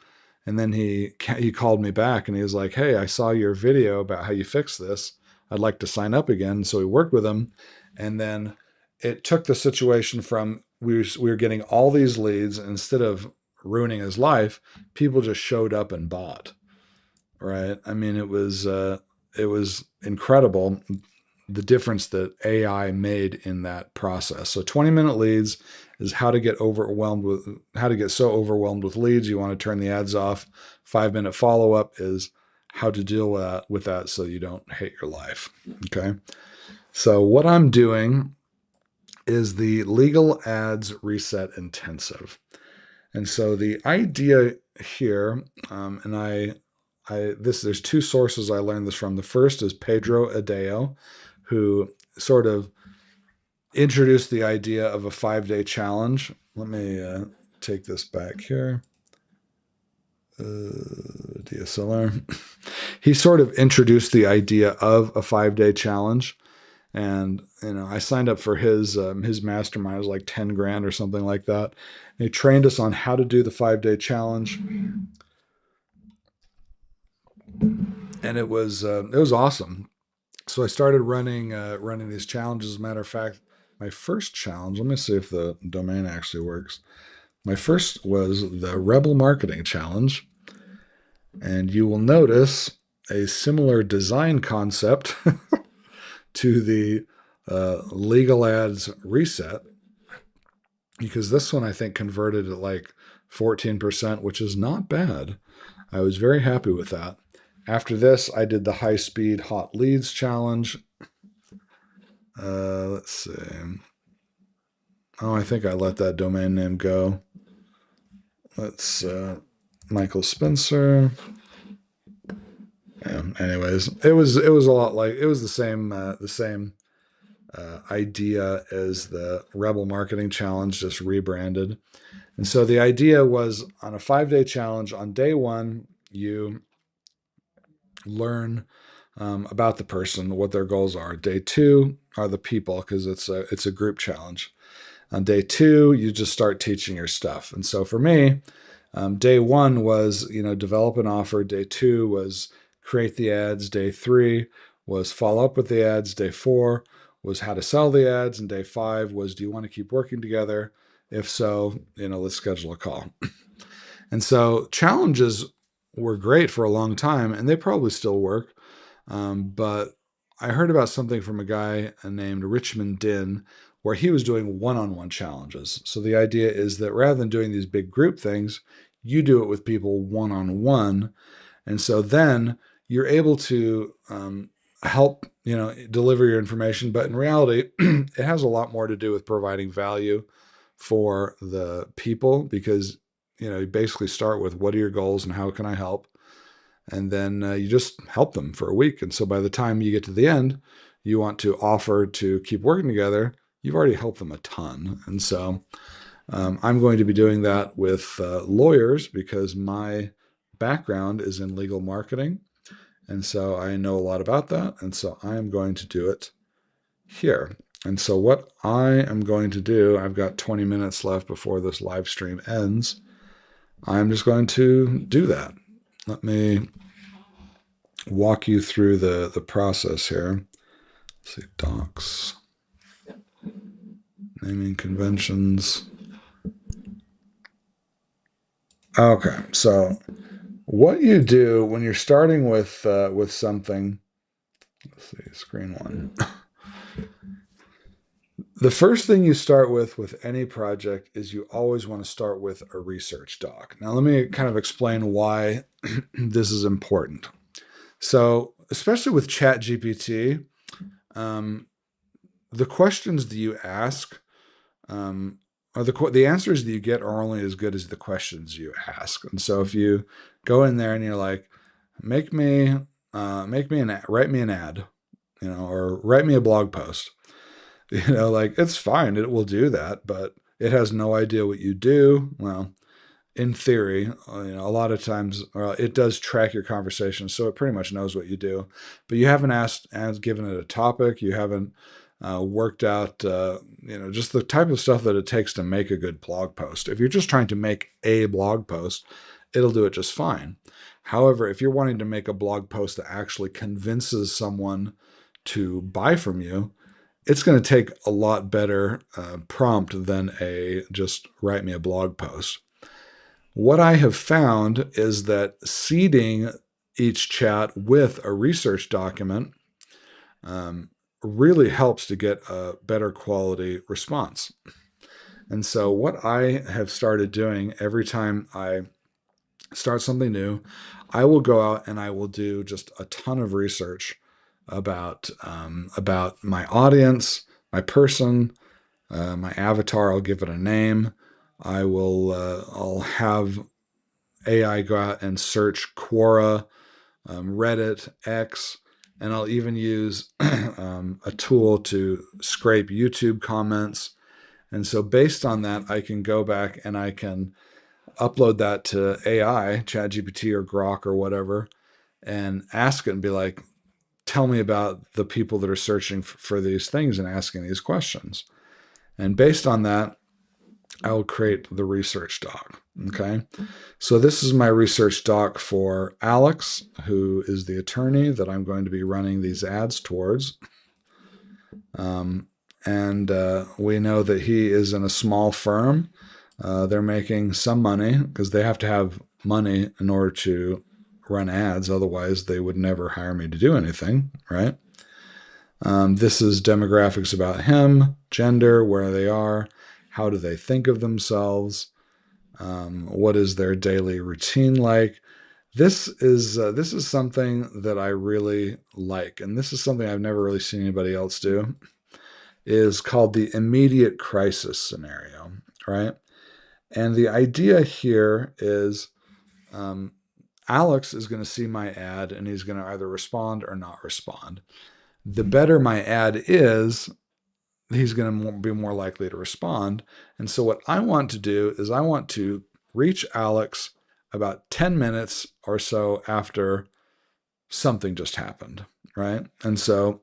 and then he called me back and he was like, "Hey, I saw your video about how you fix this. I'd like to sign up again." So we worked with him, and then it took the situation from we were getting all these leads, and instead of ruining his life, people just showed up and bought. Right? I mean, it was incredible the difference that AI made in that process. So 20-minute leads is how to get so overwhelmed with leads you want to turn the ads off. 5 minute follow up is how to deal with that so you don't hate your life. Okay. So what I'm doing is the legal ads reset intensive. And so the idea here, and there's two sources I learned this from. The first is Pedro Adao, who sort of introduced the idea of a 5 day challenge. Let me take this back here. DSLR. He sort of introduced the idea of a 5 day challenge. And I signed up for his mastermind. It was like 10 grand or something like that. And he trained us on how to do the 5 day challenge, and it was awesome. So I started running these challenges. As a matter of fact, my first challenge. Let me see if the domain actually works. My first was the Rebel Marketing Challenge, and you will notice a similar design concept to the legal ads reset, because this one I think converted at like 14%, which is not bad. I was very happy with that. After this, I did the high speed hot leads challenge. Let's see. Oh, I think I let that domain name go. Let's Michael Spencer. Yeah, anyways, it was a lot like it was the same idea as the Rebel Marketing Challenge, just rebranded. And so the idea was on a 5 day challenge, on day one, you learn about the person, what their goals are. Day two are the people because it's a group challenge. On day two, you just start teaching your stuff. And so for me, day one was develop an offer. Day two was create the ads. Day three was follow up with the ads. Day four was how to sell the ads, and day five was do you want to keep working together? If so, let's schedule a call. And so challenges were great for a long time, and they probably still work. But I heard about something from a guy named Richmond Din where he was doing one on one challenges. So the idea is that rather than doing these big group things, you do it with people one on one. And so then you're able to help, deliver your information. But in reality, it has a lot more to do with providing value for the people because, you basically start with what are your goals and how can I help? And then you just help them for a week. And so by the time you get to the end, you want to offer to keep working together. You've already helped them a ton. And so I'm going to be doing that with lawyers because my background is in legal marketing. And so I know a lot about that. And so I am going to do it here. And so what I am going to do, I've got 20 minutes left before this live stream ends. I'm just going to do that. Let me walk you through the process here. Let's see, docs, naming conventions. Okay, so what you do when you're starting with something. Let's see, screen one. The first thing you start with any project is you always want to start with a research doc. Now, let me kind of explain why this is important. So, especially with ChatGPT, um, the questions that you ask or the answers that you get are only as good as the questions you ask. And so, if you go in there and you're like, write me an ad, or write me a blog post, like it's fine, it will do that, but it has no idea what you do. Well, in theory, a lot of times, it does track your conversation, so it pretty much knows what you do. But you haven't asked and given it a topic. You haven't worked out, just the type of stuff that it takes to make a good blog post. If you're just trying to make a blog post, it'll do it just fine. However, if you're wanting to make a blog post that actually convinces someone to buy from you, it's going to take a lot better prompt than a just write me a blog post. What I have found is that seeding each chat with a research document um, really helps to get a better quality response. And so, what I have started doing every time I start something new, I will go out and I will do just a ton of research about my audience, my person, my avatar. I'll give it a name. I'll have AI go out and search Quora, Reddit, X, and I'll even use a tool to scrape YouTube comments. And so, based on that, I can go back and I can upload that to AI, ChatGPT or Grok or whatever, and ask it and be like, tell me about the people that are searching for these things and asking these questions. And based on that, I will create the research doc. Okay. So this is my research doc for Alex, who is the attorney that I'm going to be running these ads towards. And we know that he is in a small firm. They're making some money because they have to have money in order to run ads. Otherwise, they would never hire me to do anything, right? This is demographics about him, gender, where they are, how do they think of themselves, what is their daily routine like. This is something that I really like, and this is something I've never really seen anybody else do. Is called the immediate crisis scenario, right? And the idea here is um, Alex is going to see my ad and he's going to either respond or not respond. The better my ad is, he's going to be more likely to respond. And so what I want to do is I want to reach Alex about 10 minutes or so after something just happened, right? And so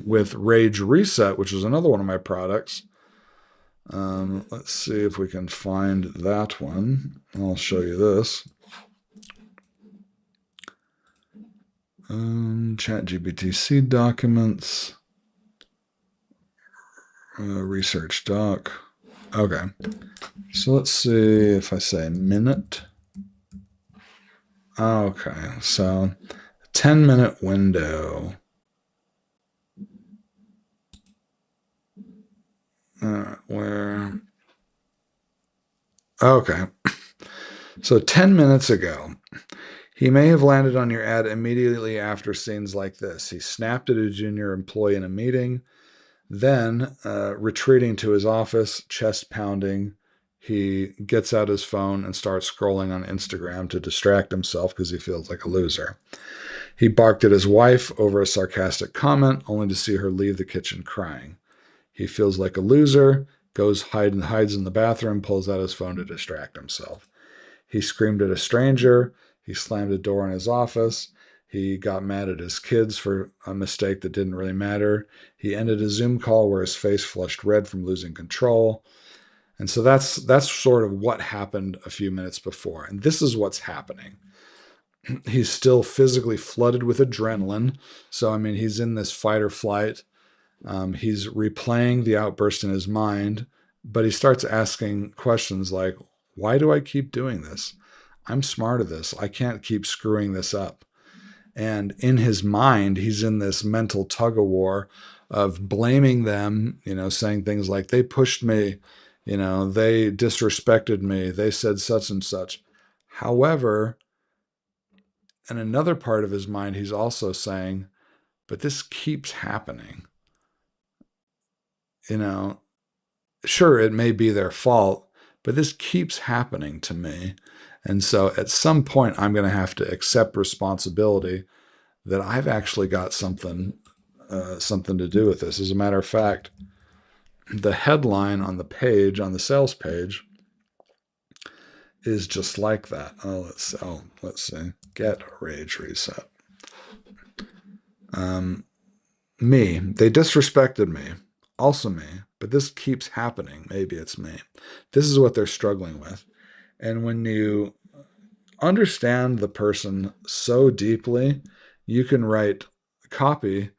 with Rage Reset, which is another one of my products, let's see if we can find that one. I'll show you this. ChatGPT seed documents, research doc. Okay, so let's see if I say minute. Okay, so 10-minute window. Where? Okay, so 10 minutes ago, he may have landed on your ad immediately after scenes like this. He snapped at a junior employee in a meeting, then, retreating to his office, chest pounding, he gets out his phone and starts scrolling on Instagram to distract himself because he feels like a loser. He barked at his wife over a sarcastic comment, only to see her leave the kitchen crying. He feels like a loser, hides in the bathroom, pulls out his phone to distract himself. He screamed at a stranger. He slammed a door in his office. He got mad at his kids for a mistake that didn't really matter. He ended a Zoom call where his face flushed red from losing control. And so that's sort of what happened a few minutes before. And this is what's happening. He's still physically flooded with adrenaline. So, I mean, he's in this fight or flight. He's replaying the outburst in his mind, but he starts asking questions like, why do I keep doing this? I'm smart at this. I can't keep screwing this up. And in his mind, he's in this mental tug of war of blaming them, saying things like, they pushed me, they disrespected me, they said such and such. However, in another part of his mind, he's also saying, but this keeps happening. You know, sure, it may be their fault, but this keeps happening to me. And so at some point, I'm going to have to accept responsibility that I've actually got something to do with this. As a matter of fact, the headline on the page, on the sales page, is just like that. Let's see. Get Rage Reset. They disrespected me. Also me. But this keeps happening. Maybe it's me. This is what they're struggling with. And when you understand the person so deeply, you can write copy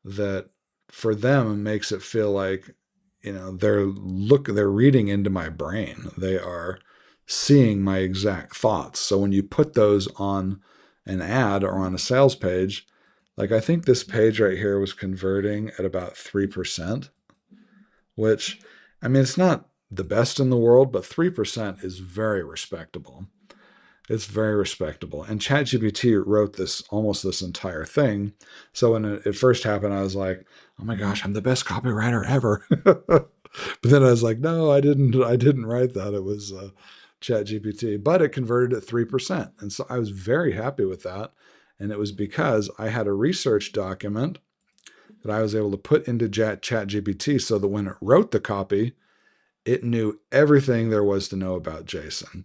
that for them makes it feel like, they're reading into my brain. They are seeing my exact thoughts. So when you put those on an ad or on a sales page, like I think this page right here was converting at about 3%, which, I mean, it's not the best in the world, but 3% is very respectable. It's very respectable. And ChatGPT wrote this entire thing. So when it first happened, I was like, "Oh my gosh, I'm the best copywriter ever." But then I was like, "No, I didn't. I didn't write that. It was ChatGPT." But it converted at 3%, and so I was very happy with that. And it was because I had a research document that I was able to put into ChatGPT, so that when it wrote the copy, it knew everything there was to know about Jason.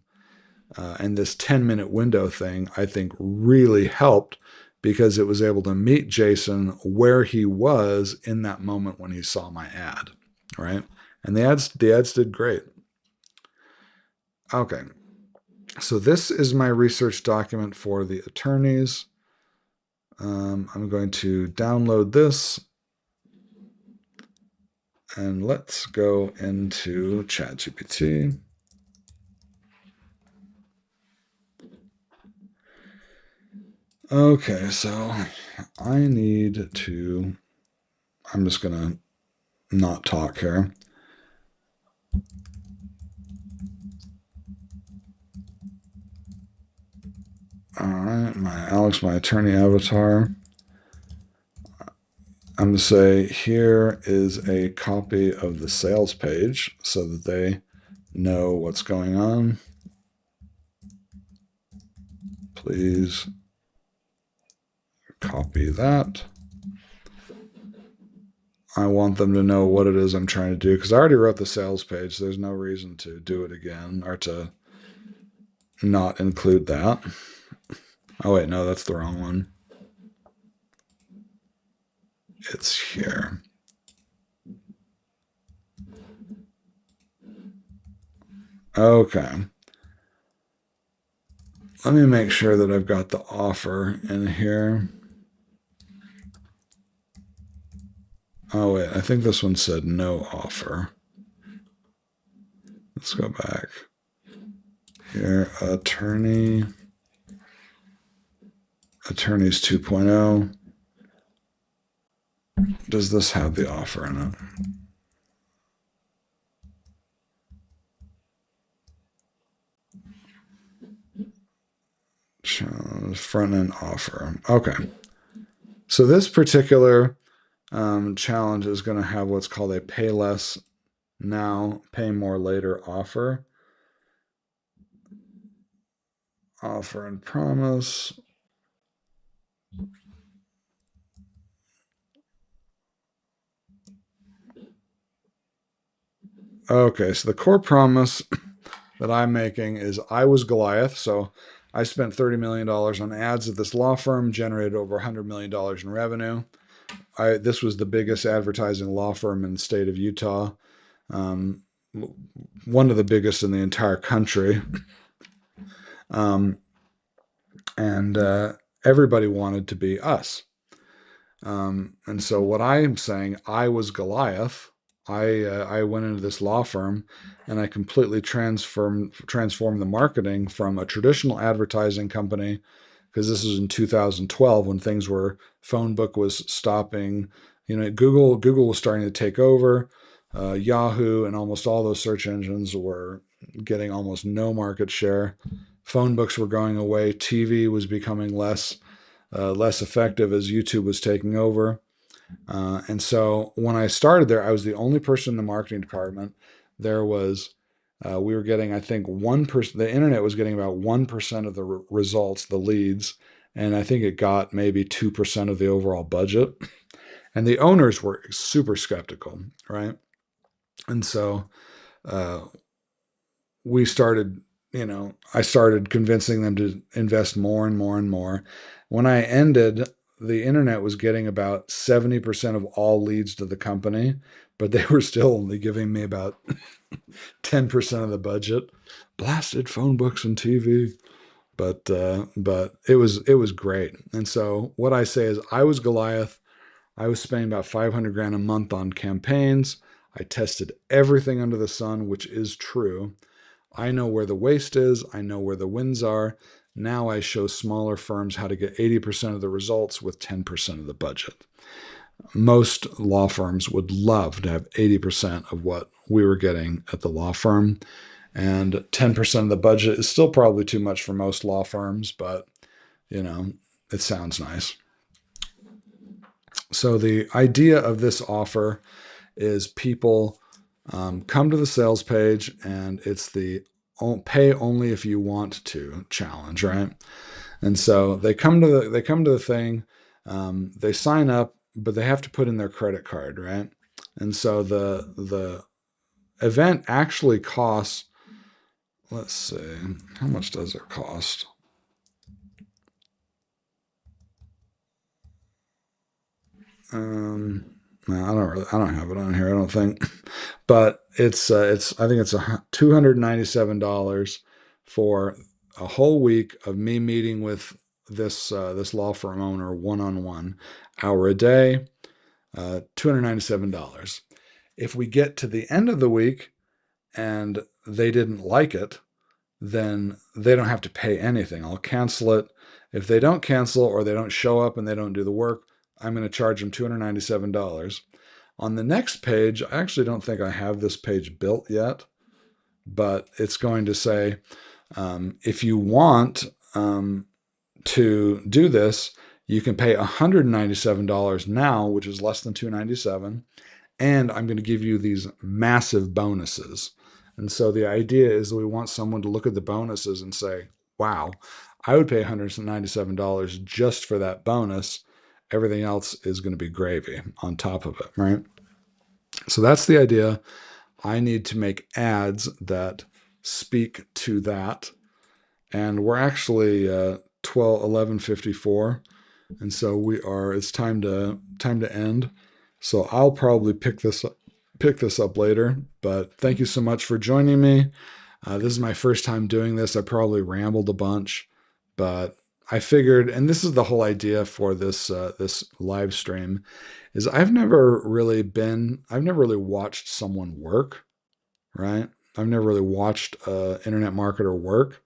And this 10-minute window thing, I think, really helped because it was able to meet Jason where he was in that moment when he saw my ad, right? And the ads did great. Okay, so this is my research document for the attorneys. I'm going to download this and let's go into ChatGPT. Okay, so I'm just going to not talk here. All right, my attorney avatar. I'm going to say here is a copy of the sales page so that they know what's going on. Please copy that. I want them to know what it is I'm trying to do because I already wrote the sales page. So there's no reason to do it again or to not include that. Oh, wait, no, that's the wrong one. It's here. Okay. Let me make sure that I've got the offer in here. Oh, wait, I think this one said no offer. Let's go back. Here, attorneys 2.0. Does this have the offer in it? Front end offer. Okay. So this particular challenge is going to have what's called a pay less now, pay more later offer. Offer and promise. Okay, so the core promise that I'm making is I was Goliath. So I spent $30 million on ads at this law firm, generated over $100 million in revenue. This was the biggest advertising law firm in the state of Utah, um, one of the biggest in the entire country. Um, and everybody wanted to be us. And so what I am saying, I was Goliath. I went into this law firm and I completely transformed the marketing from a traditional advertising company because this was in 2012 when things were phone book was stopping. Google was starting to take over. Yahoo and almost all those search engines were getting almost no market share. Phone books were going away. TV was becoming less effective as YouTube was taking over. And so when I started there, I was the only person in the marketing department. There was, we were getting, I think, 1%, the internet was getting about 1% of the results, the leads. And I think it got maybe 2% of the overall budget. And the owners were super skeptical, right? And so uh, we started, I started convincing them to invest more and more and more. When I ended, the internet was getting about 70% of all leads to the company, but they were still only giving me about 10% of the budget. Blasted phone books and TV. But it was great. And so what I say is I was Goliath. I was spending about 500 grand a month on campaigns. I tested everything under the sun, which is true. I know where the waste is. I know where the wins are. Now I show smaller firms how to get 80% of the results with 10% of the budget. Most law firms would love to have 80% of what we were getting at the law firm. And 10% of the budget is still probably too much for most law firms, but you know, it sounds nice. So the idea of this offer is people come to the sales page and it's the pay only if you want to challenge, right? And so they come to the thing, they sign up, but they have to put in their credit card, right? And so the event actually costs. Let's see, how much does it cost? Um, no, I don't have it on here. I don't think, but I think it's $297 for a whole week of me meeting with this law firm owner one on one, hour a day, $297. If we get to the end of the week and they didn't like it, then they don't have to pay anything. I'll cancel it. If they don't cancel or they don't show up and they don't do the work, I'm going to charge them $297. On the next page, I actually don't think I have this page built yet, but it's going to say, if you want to do this, you can pay $197 now, which is less than $297, and I'm going to give you these massive bonuses. And so the idea is that we want someone to look at the bonuses and say, wow, I would pay $197 just for that bonus. Everything else is going to be gravy on top of it, right? So that's the idea. I need to make ads that speak to that. And we're actually 11:54, and so it's time to end. So I'll probably pick this up later, but thank you so much for joining me. This is my first time doing this. I probably rambled a bunch, but I figured, and this is the whole idea for this live stream, is I've never really watched someone work, right? I've never really watched an internet marketer work.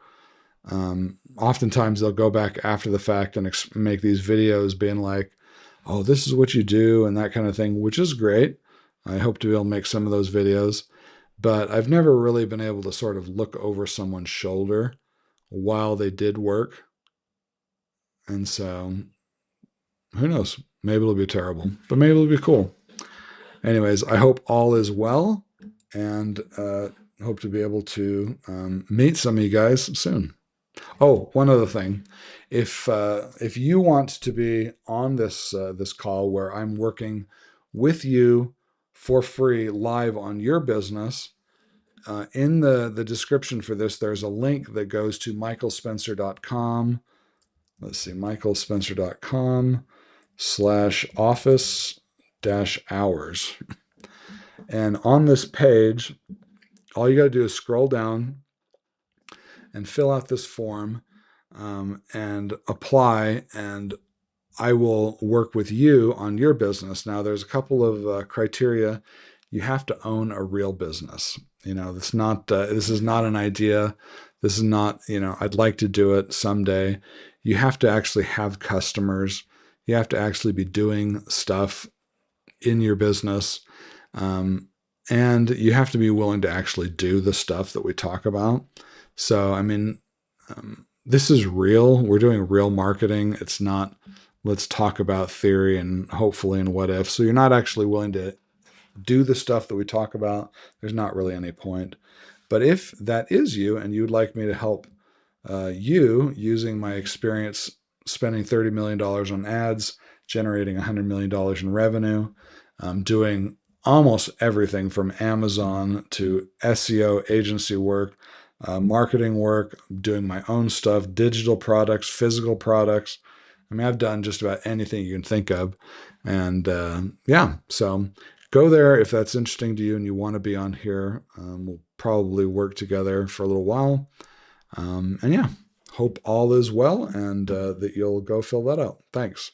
Oftentimes they'll go back after the fact and make these videos being like, oh, this is what you do and that kind of thing, which is great. I hope to be able to make some of those videos, but I've never really been able to sort of look over someone's shoulder while they did work. And so who knows? Maybe it'll be terrible, but maybe it'll be cool. Anyways, I hope all is well, and hope to be able to meet some of you guys soon. Oh, one other thing. If you want to be on this call where I'm working with you for free live on your business, in the description for this, there's a link that goes to michaelspencer.com. Let's see, michaelspencer.com/office dash hours. And on this page, all you got to do is scroll down and fill out this form, and apply, and I will work with you on your business. Now, there's a couple of criteria. You have to own a real business. This is not an idea. This is not, I'd like to do it someday. You have to actually have customers. You have to actually be doing stuff in your business. And you have to be willing to actually do the stuff that we talk about. So, I mean, this is real. We're doing real marketing. It's not, let's talk about theory and hopefully and what if. So you're not actually willing to do the stuff that we talk about. There's not really any point. But if that is you and you'd like me to help you using my experience spending $30 million on ads, generating $100 million in revenue, doing almost everything from Amazon to SEO agency work, marketing work, doing my own stuff, digital products, physical products. I mean, I've done just about anything you can think of. And yeah, so go there if that's interesting to you and you want to be on here. We'll probably work together for a little while. And yeah, hope all is well and that you'll go fill that out. Thanks.